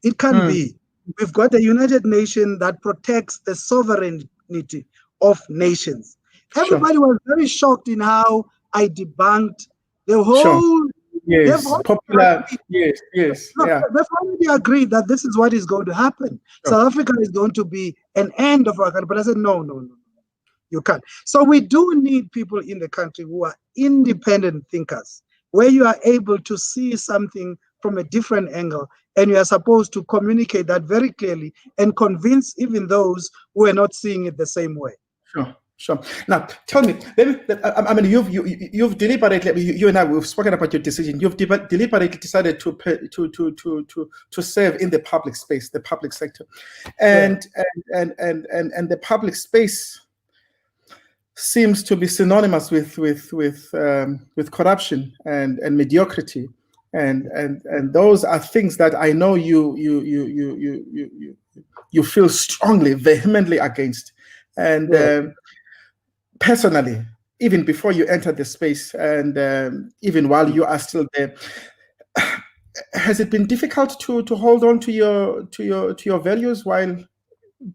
S2: it can't
S1: mm,
S2: be. We've got a United Nations that protects the sovereignty of nations.
S1: sure.
S2: Everybody was very shocked in how I debunked the
S1: Sure.
S2: whole. They've
S1: Yes.
S2: already
S1: Popular.
S2: agreed,
S1: Yes. Yes.
S2: no,
S1: Yeah.
S2: they've already agreed that this is what is going to happen.
S1: Sure.
S2: South Africa is going to be an end of our country. But I said, no, no, no, you can't. So we do need people in the country who are independent thinkers, where you are able to see something from a different angle, and you are supposed to communicate that very clearly and convince even those who are not seeing it the same way.
S1: Sure. Sure. Now, tell me. I mean, you've deliberately. You and I, we've spoken about your decision. You've deliberately decided to serve in the public space, the public sector, and and the public space seems to be synonymous with corruption and mediocrity, and those are things that I know you feel strongly, vehemently against, and personally, even before you entered the space, and even while you are still there, has it been difficult to hold on to your values while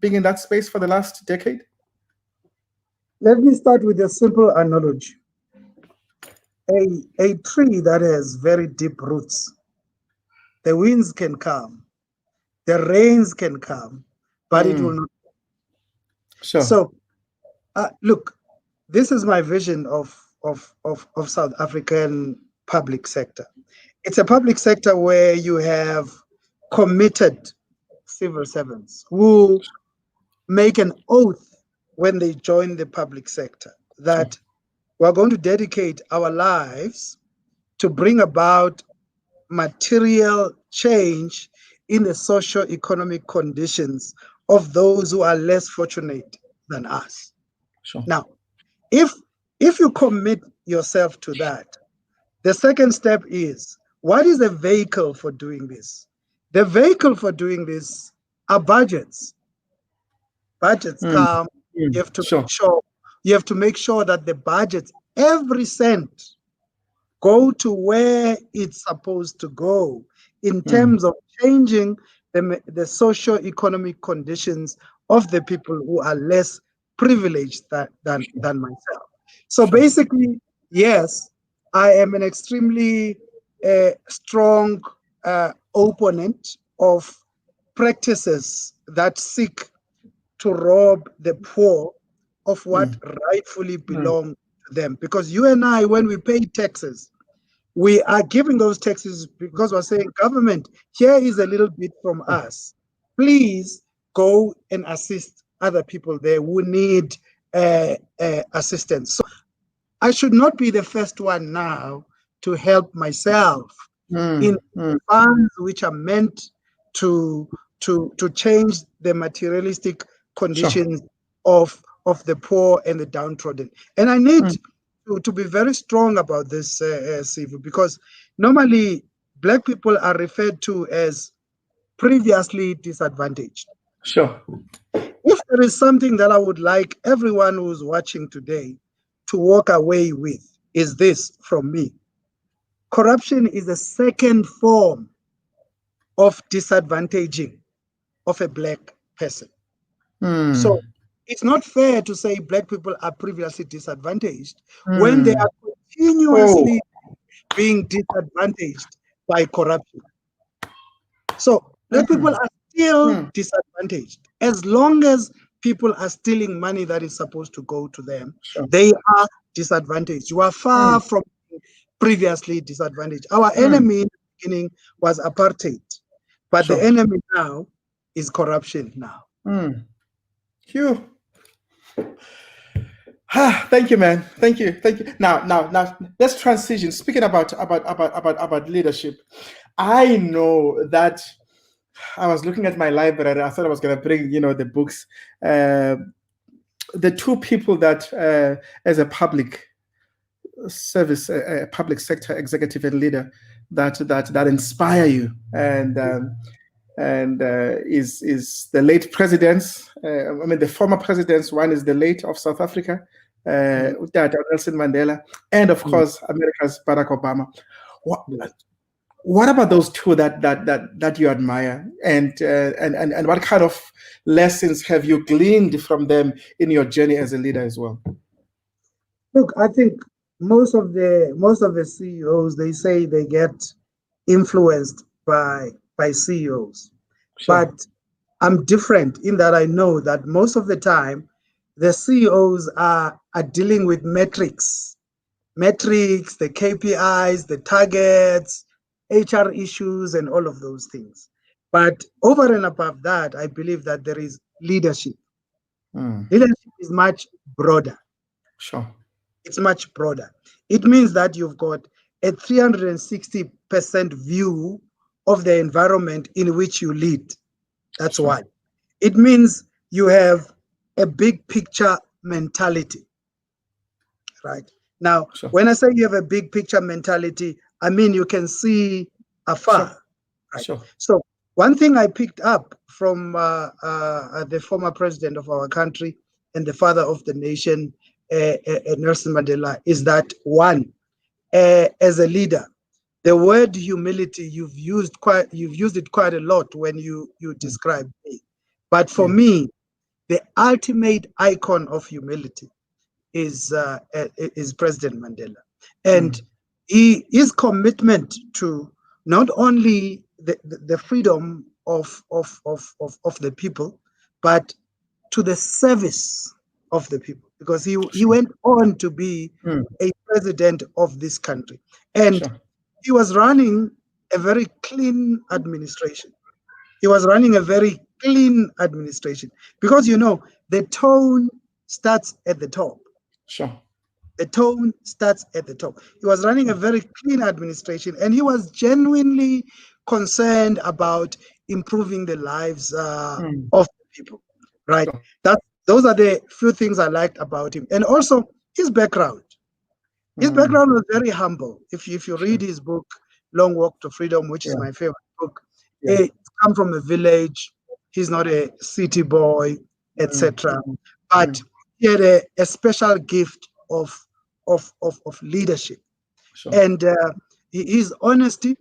S1: being in that space for the last decade?
S2: Let me start with a simple analogy. A tree that has very deep roots, the winds can come, the rains can come, but it will not.
S1: Sure.
S2: So, look, this is my vision of South African public sector. It's a public sector where you have committed civil servants who make an oath when they join the public sector that we're going to dedicate our lives to bring about material change in the socio-economic conditions of those who are less fortunate than us.
S1: Sure.
S2: Now, if you commit yourself to that, the second step is, what is the vehicle for doing this? The vehicle for doing this are budgets. Budgets come, you have to
S1: Sure.
S2: make sure that the budgets, every cent, go to where it's supposed to go in terms of changing the socio-economic conditions of the people who are less privileged than myself. So
S1: Sure.
S2: basically, yes, I am an extremely strong opponent of practices that seek to rob the poor of what rightfully belong to them. Because you and I, when we pay taxes, we are giving those taxes because we're saying, government, here is a little bit from us. Please go and assist other people there who need assistance. So I should not be the first one now to help myself in funds which are meant to change the materialistic conditions of the poor and the downtrodden. And I need to be very strong about this, Sivu, because normally Black people are referred to as previously disadvantaged.
S1: Sure.
S2: If there is something that I would like everyone who's watching today to walk away with, is this from me. Corruption is the second form of disadvantaging of a Black person. So it's not fair to say Black people are previously disadvantaged when they are continuously being disadvantaged by corruption. So Black people are still disadvantaged. As long as people are stealing money that is supposed to go to them, they are disadvantaged. You are far from previously disadvantaged. Our enemy in the beginning was apartheid, but the enemy now is corruption now.
S1: Phew. Thank you, man. Thank you. Now, let's transition. Speaking about leadership, I know that I was looking at my library. I thought I was going to bring, the books. The two people that, as a public service, public sector executive and leader, that inspire you, and is the late presidents. The former presidents. One is the late of South Africa, Nelson Mandela, and of course America's Barack Obama. What about those two that you admire, and what kind of lessons have you gleaned from them in your journey as a leader as well?
S2: Look, I think most of the CEOs, they say they get influenced by CEOs, but I'm different in that I know that most of the time the CEOs are dealing with metrics, the KPIs, the targets, HR issues, and all of those things. But over and above that, I believe that there is leadership. Leadership is much broader.
S1: Sure.
S2: It's much broader. It means that you've got a 360% view of the environment in which you lead. That's one. It means you have a big picture mentality, right? Now, when I say you have a big picture mentality, I mean you can see afar, right? So one thing I picked up from the former president of our country and the father of the nation, Nelson Mandela, is that one, as a leader, the word humility you've used it quite a lot when you describe me. But for me, the ultimate icon of humility is President Mandela, and his commitment to not only the freedom of the people, but to the service of the people, because he went on to be a president of this country, and he was running a very clean administration. He was running a very clean administration because, the tone starts at the top. The tone starts at the top. He was running a very clean administration, and he was genuinely concerned about improving the lives of the people, right? Those are the few things I liked about him. And also his background. His background was very humble. If you read his book, Long Walk to Freedom, which is my favorite book, he come from a village. He's not a city boy, etc. But he had a special gift of leadership. And his honesty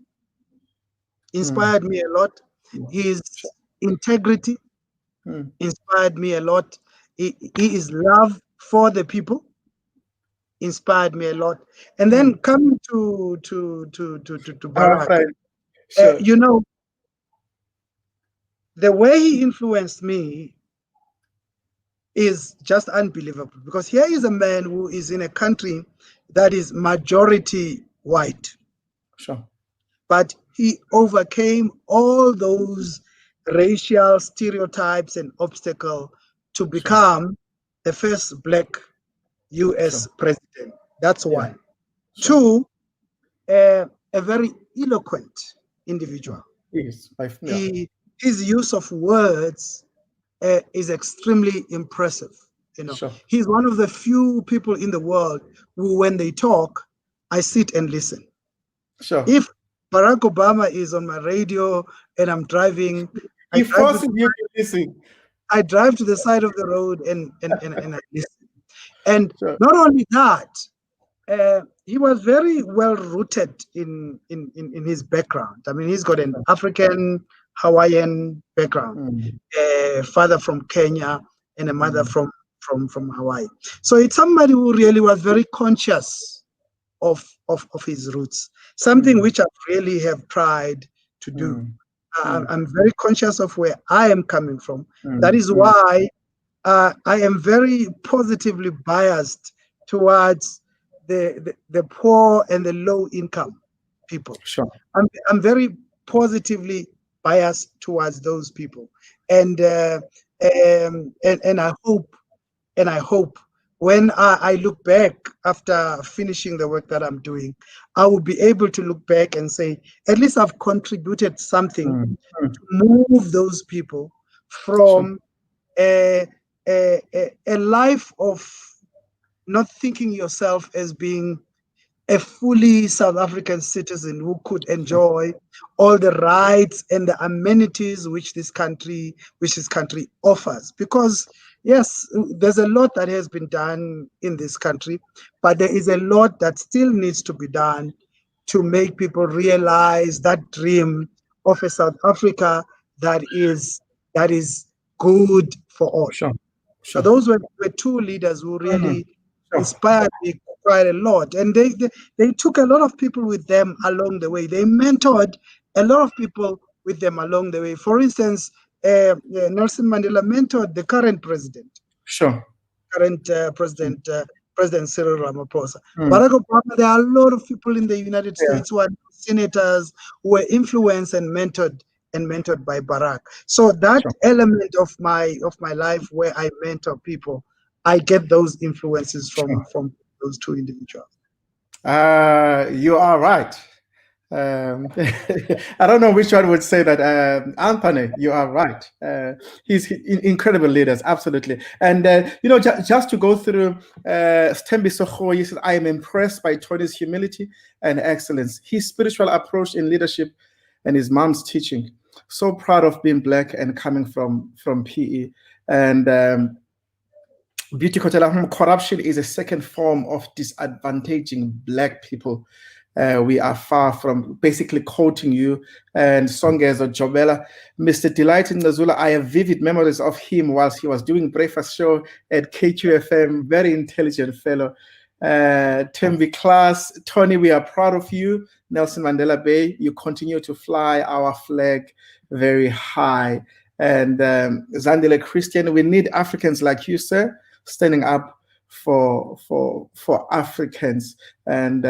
S2: inspired me a lot. His integrity inspired me a lot. His love for the people inspired me a lot. And then coming to
S1: Our
S2: Barack,
S1: friend. Sure.
S2: you know, the way he influenced me is just unbelievable, because here is a man who is in a country that is majority white,
S1: Sure.
S2: but he overcame all those racial stereotypes and obstacles to
S1: Sure.
S2: become the first Black US
S1: Sure.
S2: president. That's
S1: Yeah.
S2: one.
S1: Sure.
S2: Two, a very eloquent individual.
S1: Yes. Yeah.
S2: His use of words is extremely impressive. You know,
S1: Sure.
S2: he's one of the few people in the world who, when they talk, I sit and listen.
S1: Sure.
S2: If Barack Obama is on my radio and I'm driving, I
S1: He
S2: drive to
S1: forces
S2: the,
S1: you to listen.
S2: I drive to the side of the road and I listen. And
S1: Sure.
S2: not only that, he was very well rooted in his background. I mean, he's got an African Hawaiian background, a father from Kenya and a mother from Hawaii. So it's somebody who really was very conscious of his roots, something which I really have tried to do. I'm very conscious of where I am coming from. That is why I am very positively biased towards the poor and the low income people.
S1: Sure.
S2: I'm very positively biased towards those people, and I hope when I look back after finishing the work that I'm doing, I will be able to look back and say, at least I've contributed something to move those people from a life of not thinking yourself as being a fully South African citizen who could enjoy all the rights and the amenities which this country offers. Because yes, there's a lot that has been done in this country, but there is a lot that still needs to be done to make people realize that dream of a South Africa that is good for all.
S1: Sure.
S2: So those were two leaders who really inspired me quite a lot, and they took a lot of people with them along the way. They mentored a lot of people with them along the way. For instance, Nelson Mandela mentored the current president, President Cyril Ramaphosa. Barack Obama, there are a lot of people in the United States who are senators who were influenced and mentored by Barack. So that element of my life where I mentor people, I get those influences from those two individuals.
S1: You are right. I don't know which one would say that. Anthony, you are right. He's incredible leaders, absolutely. And just to go through, Stembi Soho, he said, "I am impressed by Tony's humility and excellence, his spiritual approach in leadership, and his mom's teaching. So proud of being Black and coming from PE." And Beauty Kotela, corruption is a second form of disadvantaging Black people. We are far from, basically quoting you. And Ngcezula Jobela, Mr. Delight Ngcezula, I have vivid memories of him whilst he was doing breakfast show at KQFM. Very intelligent fellow. Tembi Class, Tony, we are proud of you. Nelson Mandela Bay, you continue to fly our flag very high. And Zandile Christian, we need Africans like you, sir, standing up for Africans. And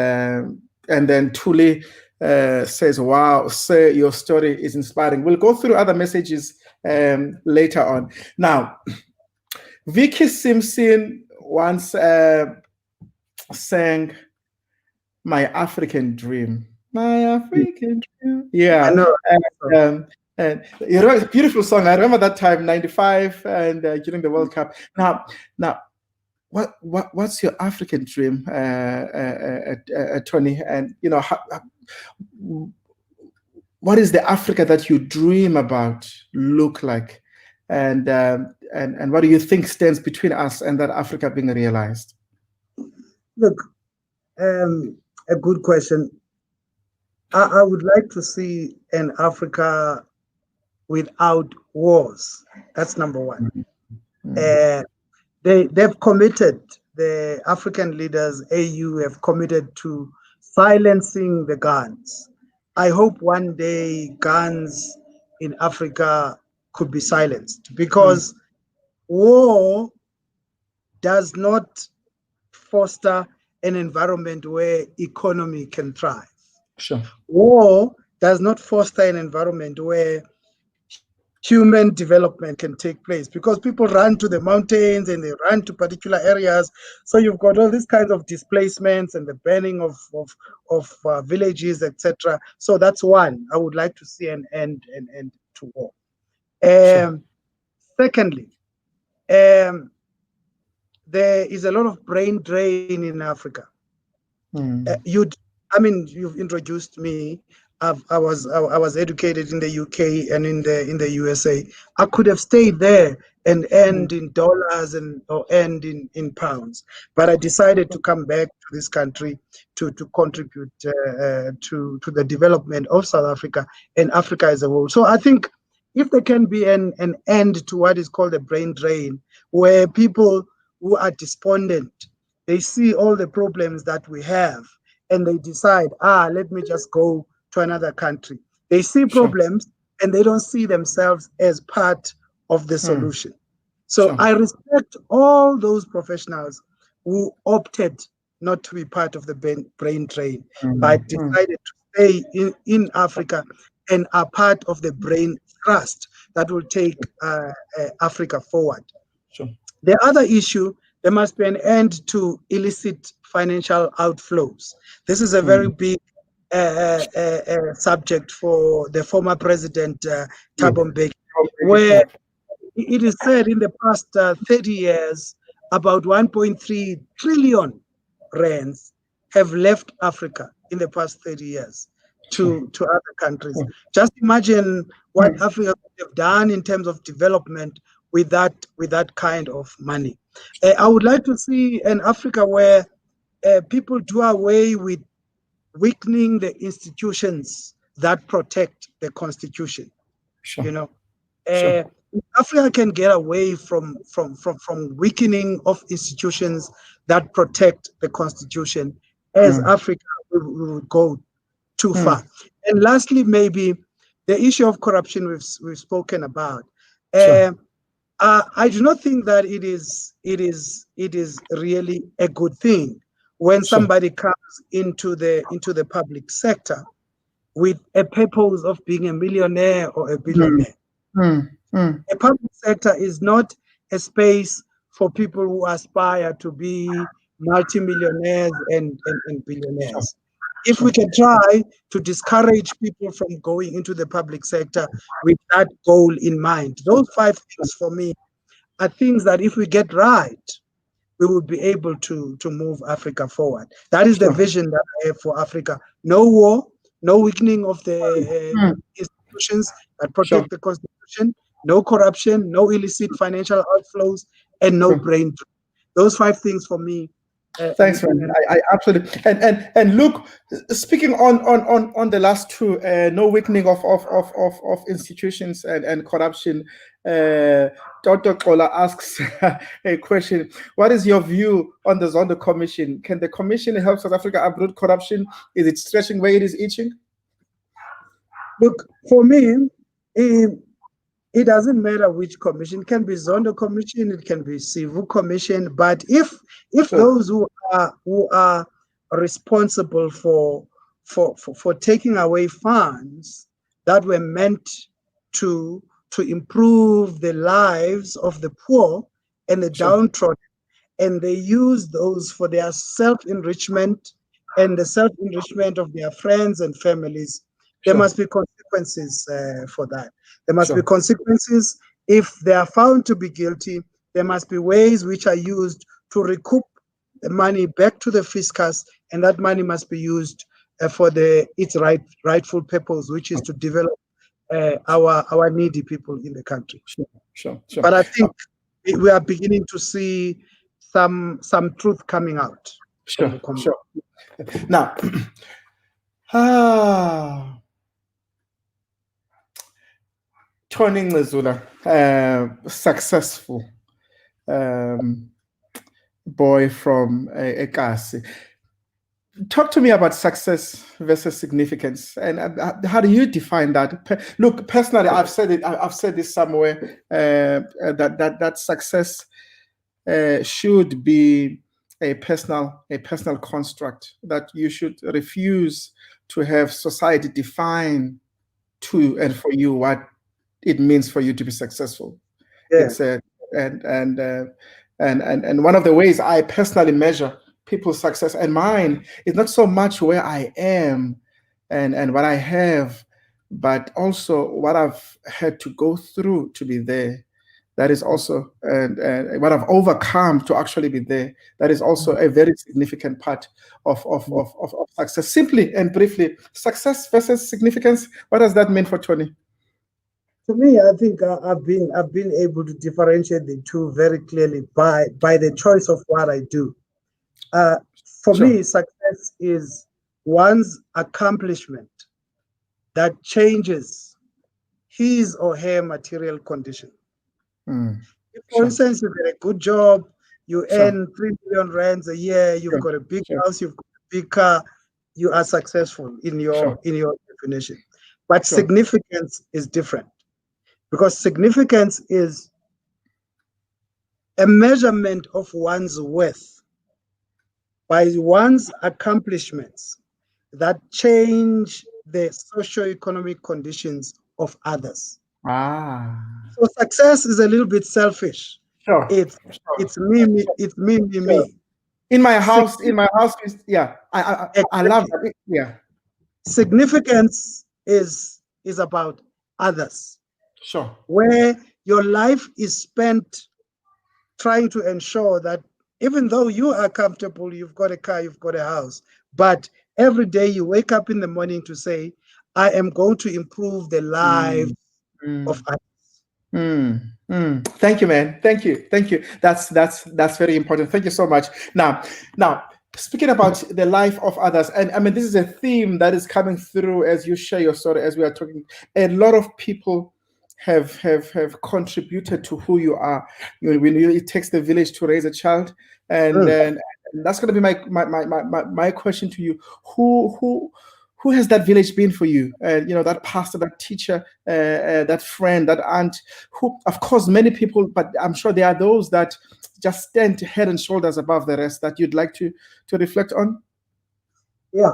S1: then Tuli says, "Wow, sir, your story is inspiring." We'll go through other messages later on. Now, Vicky Simpson once sang "My African Dream." My African Dream. Yeah.
S2: I know.
S1: And it's a beautiful song. I remember that time, 95, and during the World Cup. Now, what's your African dream, Tony? And what is the Africa that you dream about look like, and what do you think stands between us and that Africa being realized?
S2: Look, a good question. I would like to see an Africa without wars. That's number one.
S1: Mm.
S2: They've committed, the African leaders, AU, have committed to silencing the guns. I hope one day guns in Africa could be silenced, because war does not foster an environment where economy can thrive.
S1: Sure.
S2: War does not foster an environment where human development can take place, because people run to the mountains and they run to particular areas. So you've got all these kinds of displacements and the burning of villages, etc. So that's one. I would like to see an end to war.
S1: Sure.
S2: Secondly, um, there is a lot of brain drain in Africa. You've introduced me. I was educated in the UK and in the USA. I could have stayed there and earned in dollars or earned in pounds, but I decided to come back to this country to contribute to the development of South Africa and Africa as a whole. So I think if there can be an end to what is called a brain drain, where people who are despondent, they see all the problems that we have, and they decide, let me just go to another country. They see problems and they don't see themselves as part of the solution. So I respect all those professionals who opted not to be part of the brain drain, but decided to stay in Africa and are part of the brain thrust that will take Africa forward.
S1: Sure.
S2: The other issue, there must be an end to illicit financial outflows. This is a very big subject for the former president, Thabo Mbeki, where it is said in the past 30 years, about 1.3 trillion rands have left Africa in the past 30 years to other countries. Just imagine what Africa could have done in terms of development with that kind of money. I would like to see an Africa where people do away with weakening the institutions that protect the constitution.
S1: Sure.
S2: You know, Africa can get away from weakening of institutions that protect the constitution, as Africa will go too far. And lastly, maybe the issue of corruption we've spoken about. I do not think that it is really a good thing when somebody comes into the public sector with a purpose of being a millionaire or a billionaire. A public sector is not a space for people who aspire to be multimillionaires and billionaires. If we can try to discourage people from going into the public sector with that goal in mind, those 5 things for me are things that if we get right, we will be able to move Africa forward. That is the vision that I have for Africa. No war, no weakening of the institutions that protect the constitution, no corruption, no illicit financial outflows, and no brain drain. Those 5 things for me.
S1: Thanks, man. I absolutely and look, speaking on the last 2, no weakening of institutions and corruption. Dr. Kola asks a question: what is your view on the Zondo Commission? Can the Commission help South Africa uproot corruption? Is it stretching where it is itching?
S2: Look, for me, it doesn't matter which commission. It can be Zondo Commission, it can be Civil Commission, but if those who are responsible for taking away funds that were meant to improve the lives of the poor and the downtrodden, and they use those for their self-enrichment and the self-enrichment of their friends and families, there must be consequences for that. There must be consequences. If they are found to be guilty, there must be ways which are used to recoup the money back to the fiscus, and that money must be used for its rightful purpose, which is to develop our needy people in the country. But I think we are beginning to see some truth coming out.
S1: Now, Tony Ngcezula, successful boy from Ekasi. Talk to me about success versus significance, and how do you define that? Look, personally, I've said it. I've said this somewhere, that success should be a personal construct, that you should refuse to have society define to and for you what it means for you to be successful.
S2: Yeah.
S1: It's and one of the ways I personally measure people's success, and mine is not so much where I am and what I have, but also what I've had to go through to be there. That is also, and what I've overcome to actually be there. That is also a very significant part of success. Simply and briefly, success versus significance. What does that mean for Tony?
S2: To me, I think I've been able to differentiate the two very clearly by the choice of what I do. For me, success is one's accomplishment that changes his or her material condition. If, for instance, you get a good job, you earn 3 million rands a year, you've got a big house, you've got a big car, you are successful in your definition. But significance is different, because significance is a measurement of one's worth by one's accomplishments that change the socio-economic conditions of others. So success is a little bit selfish. It's me.
S1: In my house, yeah. I love that. Yeah.
S2: Significance is about others. Where your life is spent trying to ensure that even though you are comfortable, you've got a car, you've got a house, but every day you wake up in the morning to say, I am going to improve the lives of others.
S1: Thank you, man. Thank you. That's very important. Thank you so much. Now, speaking about the life of others, and I mean, this is a theme that is coming through as you share your story, as we are talking. A lot of people have contributed to who you are. It takes the village to raise a child, and that's going to be my question to you. Who has that village been for you? That pastor, that teacher, that friend, that aunt, who, of course, many people, but I'm sure there are those that just stand head and shoulders above the rest that you'd like to reflect on?
S2: Yeah,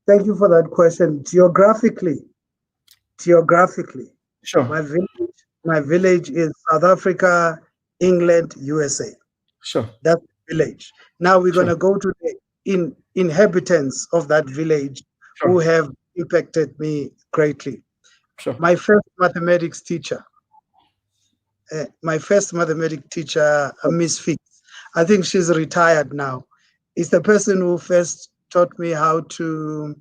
S2: thank you for that question. Geographically,
S1: sure.
S2: My village is South Africa, England, USA.
S1: Sure.
S2: That's the village. Now we're going to go to the inhabitants of that village who have impacted me greatly. My first mathematics teacher, Miss Fix, I think she's retired now, is the person who first taught me how to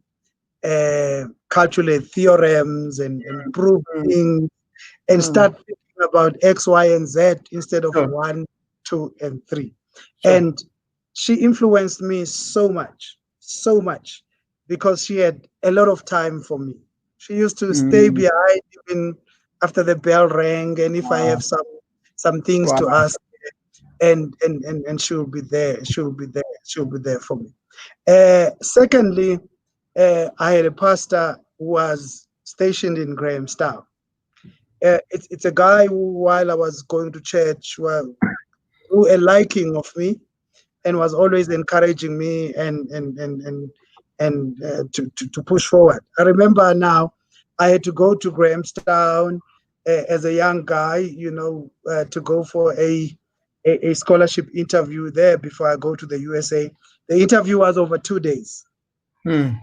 S2: calculate theorems and prove things and start thinking about X, Y, and Z instead of 1, 2, and 3. And she influenced me so much, because she had a lot of time for me. She used to stay behind even after the bell rang, and if I have some things to ask, and she will be there. She'll be there for me. Secondly, I had a pastor who was stationed in Grahamstown. It's a guy who, while I was going to church, grew a liking of me and was always encouraging me and to push forward. I remember now I had to go to Grahamstown as a young guy, to go for a scholarship interview there before I go to the USA. The interview was over 2 days. The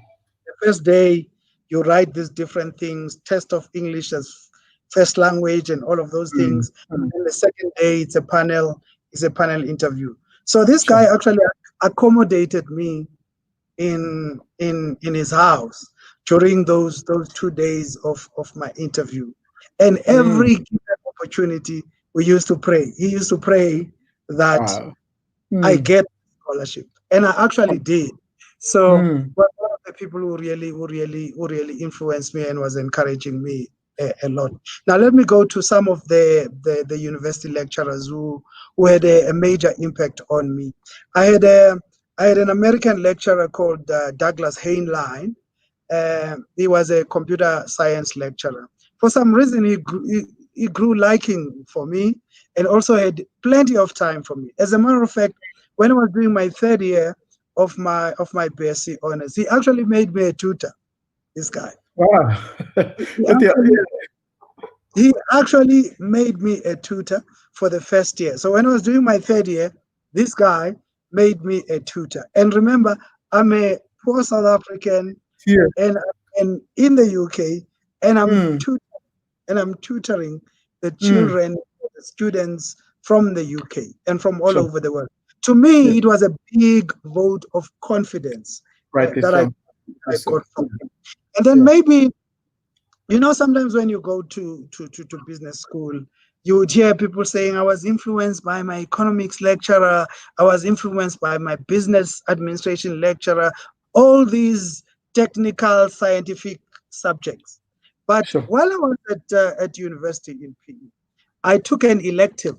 S2: first day, you write these different things, test of English as first language and all of those things. And the second day, it's a panel interview. So this guy actually accommodated me in his house during those 2 days of my interview. And every given opportunity, we used to pray. He used to pray that I get scholarship, and I actually did. So one of the people who really influenced me and was encouraging me a lot. Now let me go to some of the university lecturers who had a major impact on me. I had an American lecturer called Douglas Heinlein. He was a computer science lecturer. For some reason, he grew liking for me and also had plenty of time for me. As a matter of fact, when I was doing my third year of my BSc honors, he actually made me a tutor. This guy.
S1: Wow.
S2: He actually made me a tutor for the first year. So when I was doing my third year, this guy made me a tutor. And remember, I'm a poor South African and in the UK, and I'm tutoring the children, the students from the UK and from all over the world. To me, it was a big vote of confidence that I got from him. And then maybe, sometimes when you go to business school, you would hear people saying, I was influenced by my economics lecturer, I was influenced by my business administration lecturer, all these technical, scientific subjects. But while I was at university in PE, I took an elective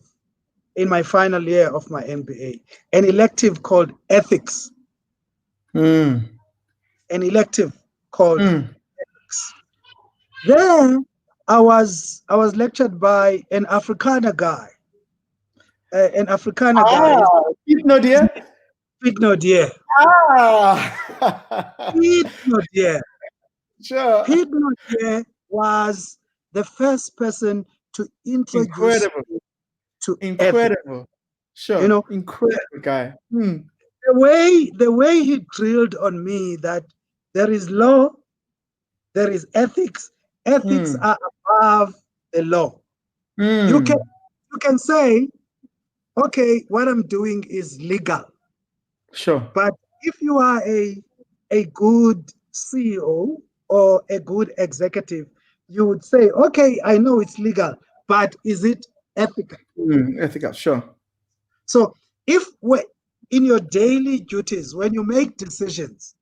S2: in my final year of my MBA, an elective called ethics. An elective called ethics. There, I was lectured by an Afrikaner guy. An Afrikaner guy.
S1: Piet Nodier?
S2: Piet Nodier. Piet Nodier.
S1: Sure.
S2: Piet Nodier was the first person to introduce me to
S1: incredible. Sure. Incredible guy.
S2: The way he drilled on me that there is law, there is ethics. Ethics are above the law. You can say, okay, what I'm doing is legal.
S1: Sure.
S2: But if you are a good CEO or a good executive, you would say, okay, I know it's legal, but is it ethical?
S1: Ethical, sure.
S2: So if in your daily duties, when you make decisions,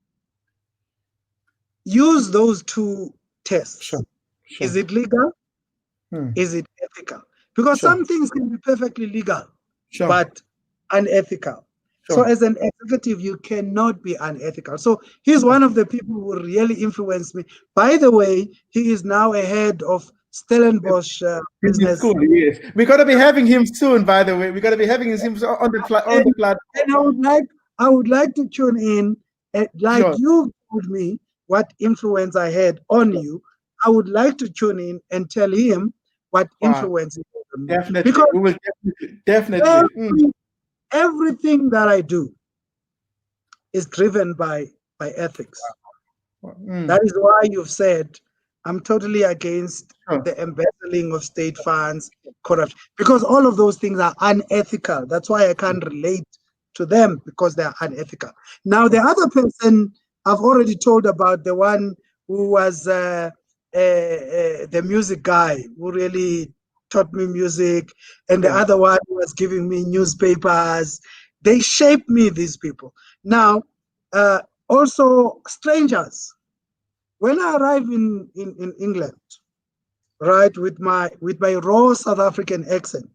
S2: use those two tests.
S1: Sure.
S2: Is it legal? Is it ethical? Because some things can be perfectly legal, but unethical. So as an executive, you cannot be unethical. So he's one of the people who really influenced me. By the way, he is now a head of Stellenbosch business
S1: school. Yes, we got to be having him soon. By the way, we got to be having him on the platform.
S2: And I would like to tune in, you told me what influence I had on you. I would like to tune in and tell him what influence he had on me.
S1: Definitely,
S2: because
S1: we will definitely.
S2: Everything that I do is driven by ethics. That is why you've said I'm totally against the embezzling of state funds, corruption, because all of those things are unethical. That's why I can't relate to them, because they are unethical. Now, the other person I've already told about, the one who was the music guy who really taught me music, and the other one was giving me newspapers. They shaped me, these people. Now, also strangers. When I arrived in England, right, with my raw South African accent,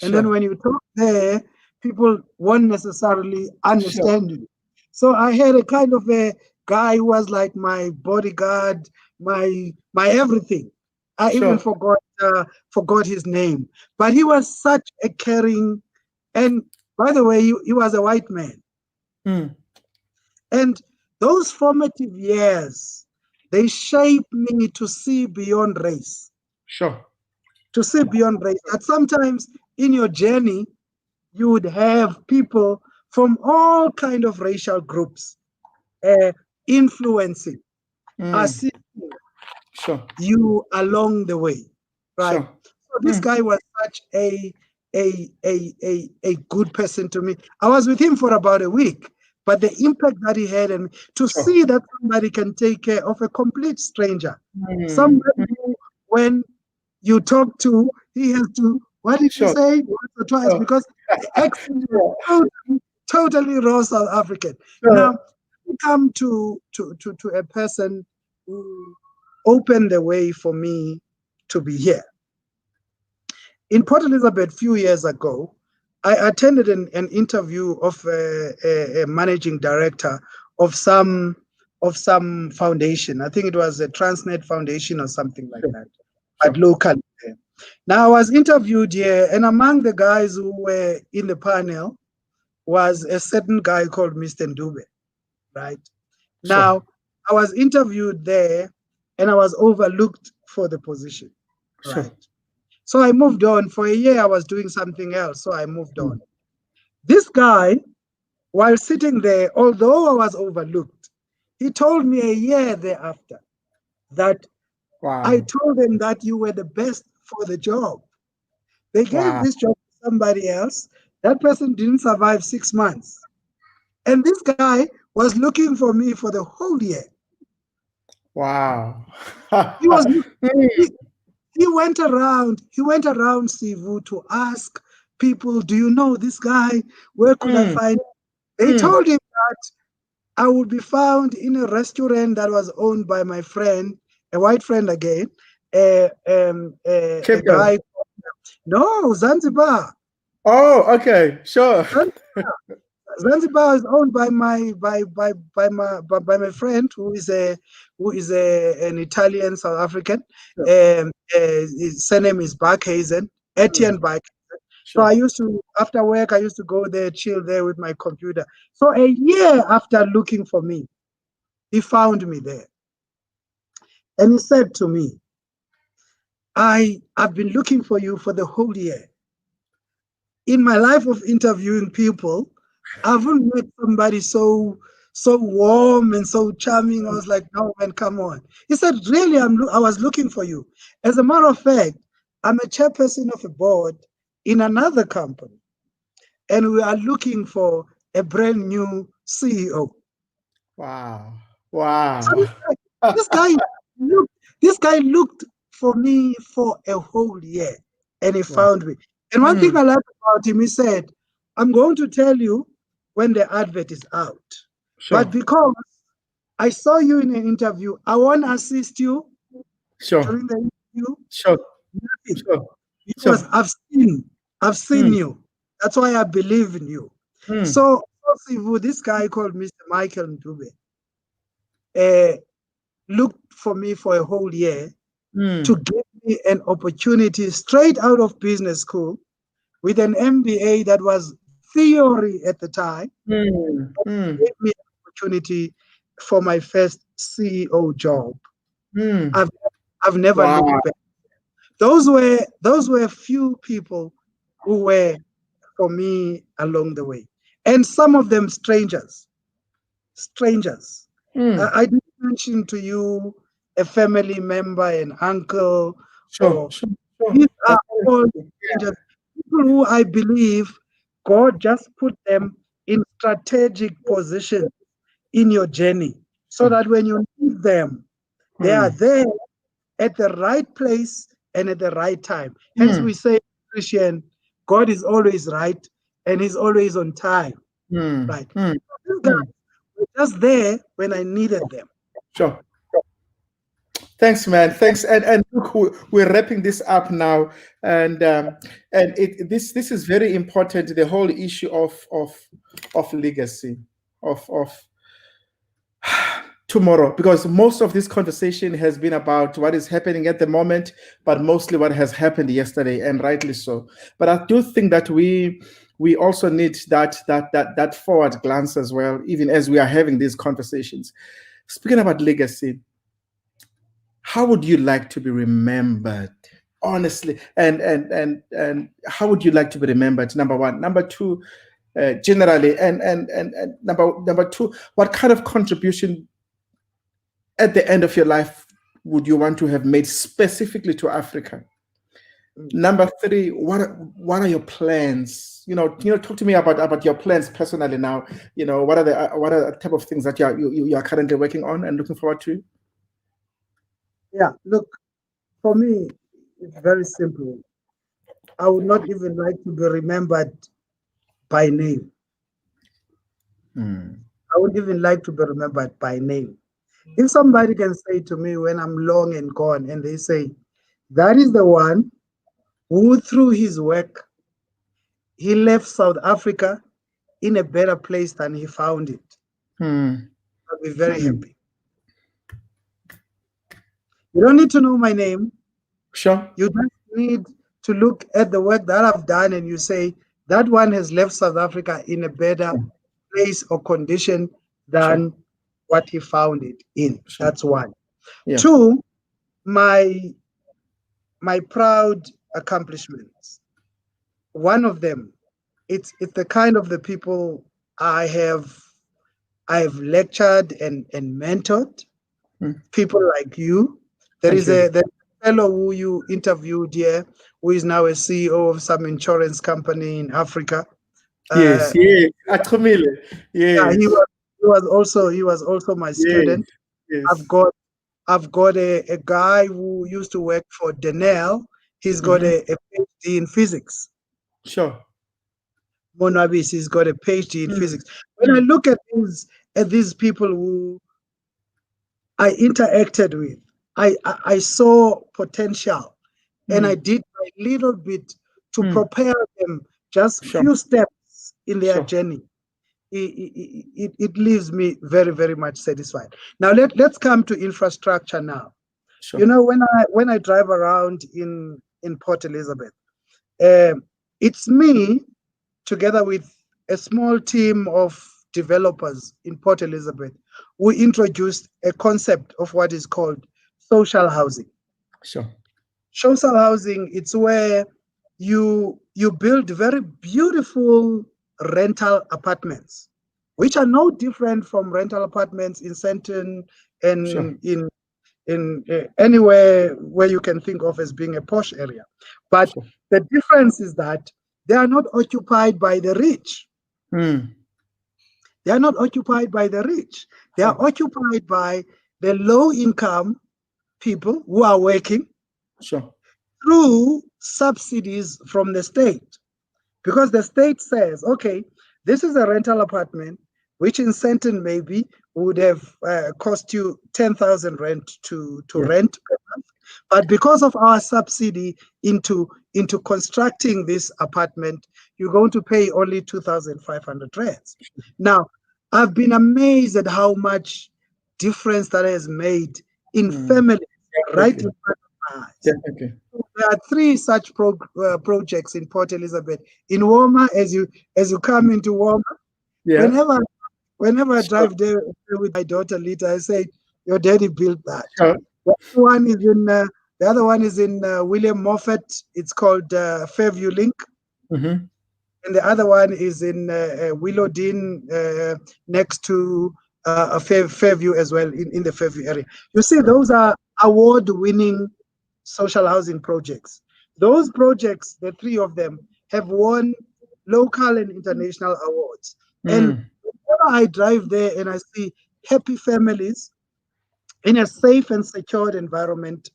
S2: and then when you talk there, people won't necessarily understand you. So I had a kind of a guy who was like my bodyguard, my everything. I even forgot his name, but he was such a caring, and by the way, he was a white man. And those formative years, they shaped me to see beyond race. To see beyond race. That sometimes in your journey, you would have people from all kind of racial groups influencing, assisting you along the way, right? So this guy was such a good person to me. I was with him for about a week, but the impact that he had, and to see that somebody can take care of a complete stranger, somebody who, when you talk to, he has to, what did you say, once or twice, because the accent was totally raw South African. Now, we come to a person who opened the way for me to be here. In Port Elizabeth, a few years ago, I attended an interview of a managing director of some foundation. I think it was a Transnet Foundation or something like that, but locally there. Now, I was interviewed here, and among the guys who were in the panel was a certain guy called Mr. Ndube, right? Now, I was interviewed there, and I was overlooked for the position, right? So I moved on. For a year, I was doing something else, so I moved on. This guy, while sitting there, although I was overlooked, he told me a year thereafter that I told him that you were the best for the job. They gave this job to somebody else. That person didn't survive 6 months. And this guy was looking for me for the whole year.
S1: Wow.
S2: He was he went around Sivu to ask people, do you know this guy? Where could I find him? They told him that I would be found in a restaurant that was owned by my friend, a white friend again, a guy. No, Zanzibar.
S1: Oh, okay, sure.
S2: Zanzibar is owned by my friend who is an Italian South African. His surname is Barkhazen, Etienne Barkhazen. So I used to, after work, I used to go there, chill there with my computer. So a year after looking for me, he found me there. And he said to me, I've been looking for you for the whole year. In my life of interviewing people, I haven't met somebody so warm and so charming. I was like, no, man, come on. He said, really, I was looking for you. As a matter of fact, I'm a chairperson of a board in another company, and we are looking for a brand new CEO.
S1: Wow. Wow.
S2: So this guy looked for me for a whole year, and he found me. And one thing I like about him, he said, I'm going to tell you when the advert is out. But because I saw you in an interview, I want to assist you during the interview. Nothing. Because I've seen you. That's why I believe in you. So this guy called Mr. Michael Ndube looked for me for a whole year to give me an opportunity straight out of business school with an MBA that was theory at the time. Gave me an opportunity for my first CEO job. I've never looked back. Those were a few people who were for me along the way, and some of them strangers. I didn't mention to you a family member, an uncle, these are all strangers, people who I believe God just put them in strategic position in your journey, so that when you need them, they are there at the right place and at the right time. Hence we say, Christian, God is always right and he's always on time. Right. These guys were just there when I needed them.
S1: Thanks, man. Thanks. And look, we're wrapping this up now, and this is very important. The whole issue of legacy of tomorrow, because most of this conversation has been about what is happening at the moment, but mostly what has happened yesterday, and rightly so. But I do think that we also need that forward glance as well, even as we are having these conversations. Speaking about legacy, how would you like to be remembered, honestly? And how would you like to be remembered? Number one. Number two, generally, and number two, what kind of contribution at the end of your life would you want to have made specifically to Africa? Number three, what are your plans? Talk to me about your plans personally now. What are the type of things that you are currently working on and looking forward to?
S2: Yeah, look, for me, it's very simple. I would not even like to be remembered by name. I wouldn't even like to be remembered by name. If somebody can say to me when I'm long and gone, and they say, That is the one who, through his work, he left South Africa in a better place than he found it. I'll be very happy. You don't need to know my name.
S1: Sure.
S2: You just need to look at the work that I've done and you say, that one has left South Africa in a better place or condition than what he found it in. That's one.
S1: Yeah.
S2: Two, my proud accomplishments. One of them, it's the kind of the people I have lectured and mentored, people like you. There is the fellow who you interviewed here, who is now a CEO of some insurance company in Africa.
S1: Yes, Atrumile. Yes.
S2: Yeah, he was also my student.
S1: Yes.
S2: I've got a guy who used to work for Denel. He's got a PhD in physics.
S1: Sure.
S2: Monabis, he's got a PhD in physics. When I look at these people who I interacted with, I saw potential, and I did a little bit to prepare them just few steps in their journey. It leaves me very, very much satisfied. Now let's come to infrastructure now.
S1: Sure.
S2: You know, when I drive around in Port Elizabeth, it's me together with a small team of developers in Port Elizabeth who introduced a concept of what is called social housing.
S1: Sure.
S2: Social housing, it's where you build very beautiful rental apartments, which are no different from rental apartments in Sandton and in anywhere where you can think of as being a posh area. But the difference is that they are not occupied by the rich. They are not occupied by the rich. They are occupied by the low-income people who are working through subsidies from the state. Because the state says, okay, this is a rental apartment, which in Sandton maybe would have cost you 10,000 rent to rent per month. But because of our subsidy into constructing this apartment, you're going to pay only 2,500 rands. Now, I've been amazed at how much difference that has made in families right in front of my eyes. There are 3 such projects in Port Elizabeth. In Woma, as you come into Woma, whenever I drive there with my daughter Lita, I say, your daddy built that. The other one is in William Moffat. It's called Fairview Link. And the other one is in Willowdene, next to Fairview as well, in the Fairview area. You see, those are award-winning social housing projects. Those projects, the 3 of them, have won local and international awards. And whenever I drive there and I see happy families in a safe and secured environment,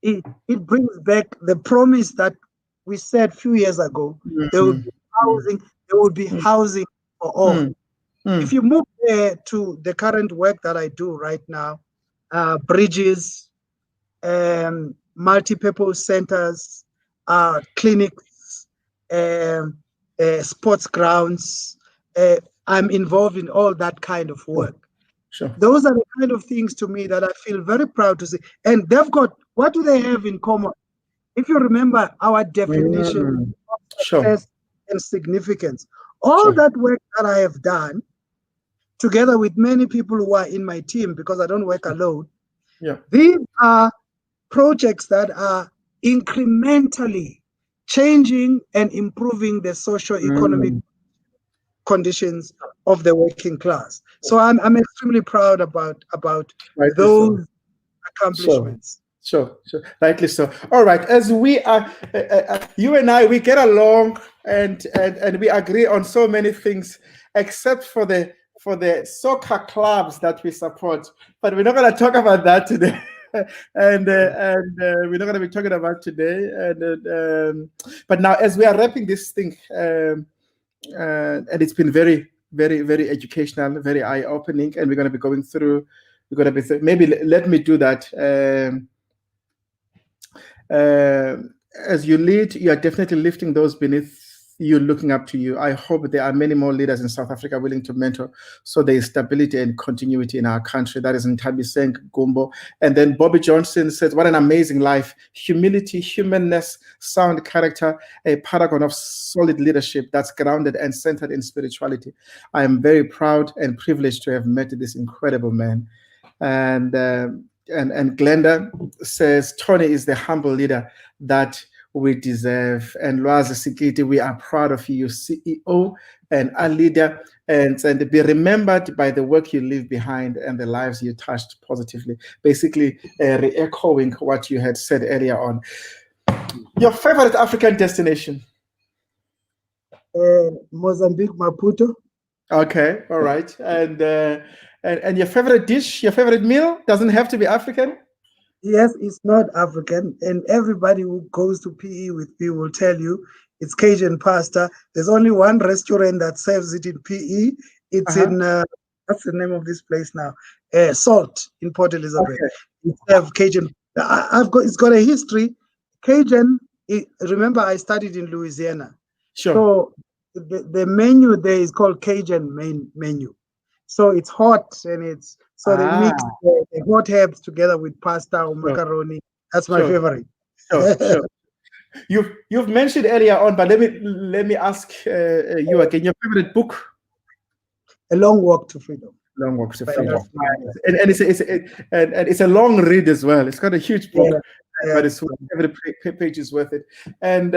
S2: it brings back the promise that we said a few years ago. There would be housing, for all. If you move there to the current work that I do right now, bridges, multi-purpose centers, clinics, sports grounds, I'm involved in all that kind of work. Those are the kind of things to me that I feel very proud to see. And they've got, what do they have in common? If you remember our definition of success and significance, all that work that I have done, together with many people who are in my team, because I don't work alone, these are projects that are incrementally changing and improving the socio-economic conditions of the working class. So I'm extremely proud about those accomplishments.
S1: Sure, rightly so. All right, as we are, you and I, we get along and we agree on so many things, except for the soccer clubs that we support. But we're not going to talk about that today. and we're not going to be talking about today. But now, as we are wrapping this thing, and it's been very, very, very educational, very eye-opening, and we're going to be going through. We're going to be maybe let me do that. As you lead, you are definitely lifting those beneath you, looking up to you. I hope there are many more leaders in South Africa willing to mentor, so there is stability and continuity in our country. That is Ntabi Seng Gumbo. And then Bobby Johnson says, what an amazing life. Humility, humanness, sound character, a paragon of solid leadership that's grounded and centered in spirituality. I am very proud and privileged to have met this incredible man. And Glenda says, Tony is the humble leader that we deserve. And Lwazi Sikiti, we are proud of you, CEO and a leader, and be remembered by the work you leave behind and the lives you touched positively. Basically, re-echoing what you had said earlier on. Your favorite African destination?
S2: Mozambique, Maputo.
S1: Okay, all right. And your favorite dish, your favorite meal doesn't have to be African?
S2: Yes, it's not African. And everybody who goes to PE with me will tell you it's Cajun pasta. There's only one restaurant that serves it in PE. It's in, what's the name of this place now? Salt in Port Elizabeth. Okay. It serves Cajun. It's got a history. Cajun, remember I studied in Louisiana.
S1: Sure.
S2: So the menu there is called Cajun menu. So it's hot and it's, so they mix the hot herbs together with pasta or macaroni. That's my favorite.
S1: Sure. You've mentioned earlier on, but let me ask you again. Your favorite book?
S2: A Long Walk to Freedom.
S1: Long Walk to Freedom. And it's a long read as well. It's got a huge book. But it's every page is worth it. And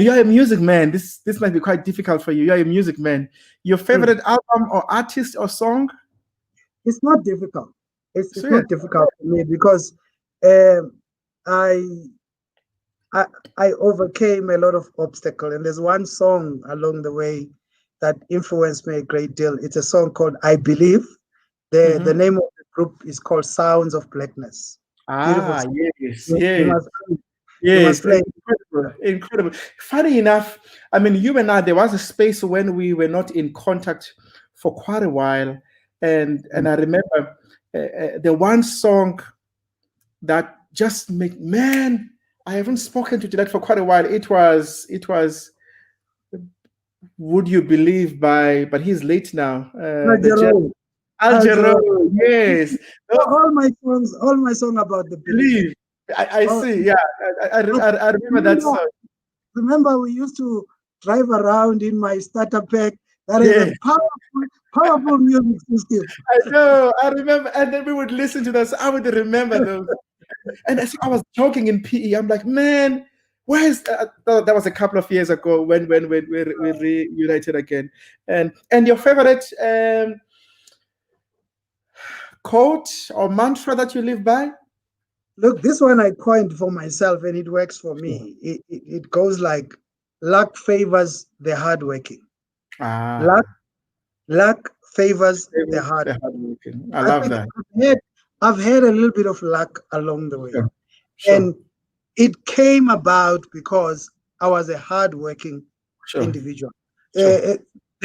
S1: you're a music man. This might be quite difficult for you. You're a music man. Your favorite album or artist or song?
S2: It's not difficult. It's not difficult for me because I overcame a lot of obstacles, and there's one song along the way that influenced me a great deal. It's a song called "I Believe." The name of the group is called Sounds of Blackness.
S1: Yes, incredible. Funny enough, I mean, you and I, there was a space when we were not in contact for quite a while, and I remember the one song that just made, man, I haven't spoken to that for quite a while. It was Would You Believe but he's late now. Algero, yes.
S2: All my songs about the belief.
S1: I see. Yeah, I remember that song.
S2: Remember, we used to drive around in my starter pack. That is a powerful music system.
S1: I know. I remember, and then we would listen to those. I would remember those. And I was joking in PE. I'm like, man, where is that? That was a couple of years ago when we reunited again. And your favorite quote or mantra that you live by?
S2: Look, this one I coined for myself and it works for me. It goes like, luck favors the hardworking. Luck favors the hardworking.
S1: I love that.
S2: I've had a little bit of luck along the way. Sure. And it came about because I was a hardworking individual. The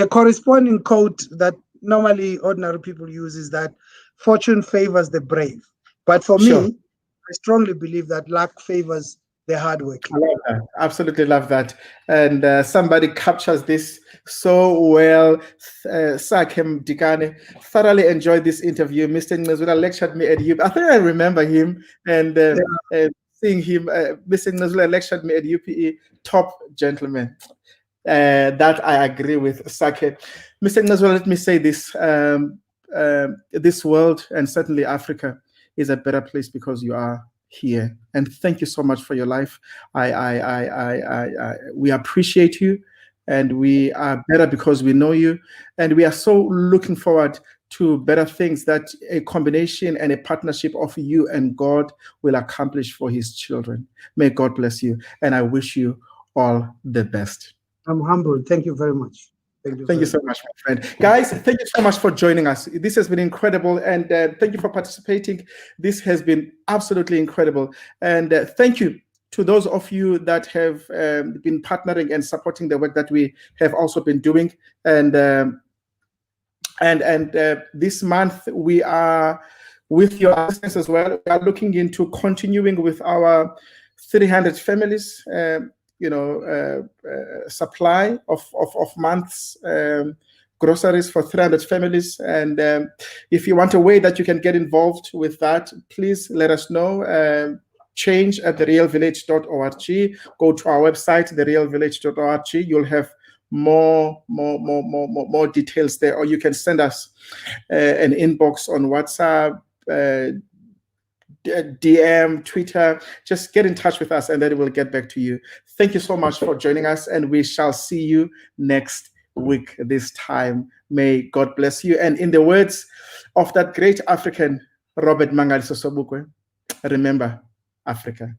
S2: corresponding quote that normally ordinary people use is that fortune favors the brave. But for me, I strongly believe that luck favors the hardworking.
S1: I love that. Absolutely love that. And somebody captures this so well. Sakem Dikane, thoroughly enjoyed this interview. Mr. Ngcezula lectured me at UP. I think I remember him and seeing him. Mr. Ngcezula lectured me at UPE. Top gentleman. That I agree with Sake. Mr. Ngcezula, let me say this. This world, and certainly Africa, is a better place because you are here. And thank you so much for your life. We appreciate you, and we are better because we know you. And we are so looking forward to better things that a combination and a partnership of you and God will accomplish for his children. May God bless you. And I wish you all the best.
S2: I'm humbled. Thank you very much.
S1: Thank you so much, my friend. Guys, thank you so much for joining us. This has been incredible, and thank you for participating. This has been absolutely incredible. And thank you to those of you that have been partnering and supporting the work that we have also been doing. And this month we are with your assistance as well, we are looking into continuing with our 300 families, supply of months groceries for 300 families. And if you want a way that you can get involved with that, please let us know. Change at therealvillage.org. Go to our website, therealvillage.org. You'll have more details there, or you can send us an inbox on WhatsApp, DM, Twitter. Just get in touch with us and then we'll get back to you. Thank you so much for joining us, and we shall see you next week this time. May God bless you. And in the words of that great African, Robert Mangaliso Sobukwe, remember Africa.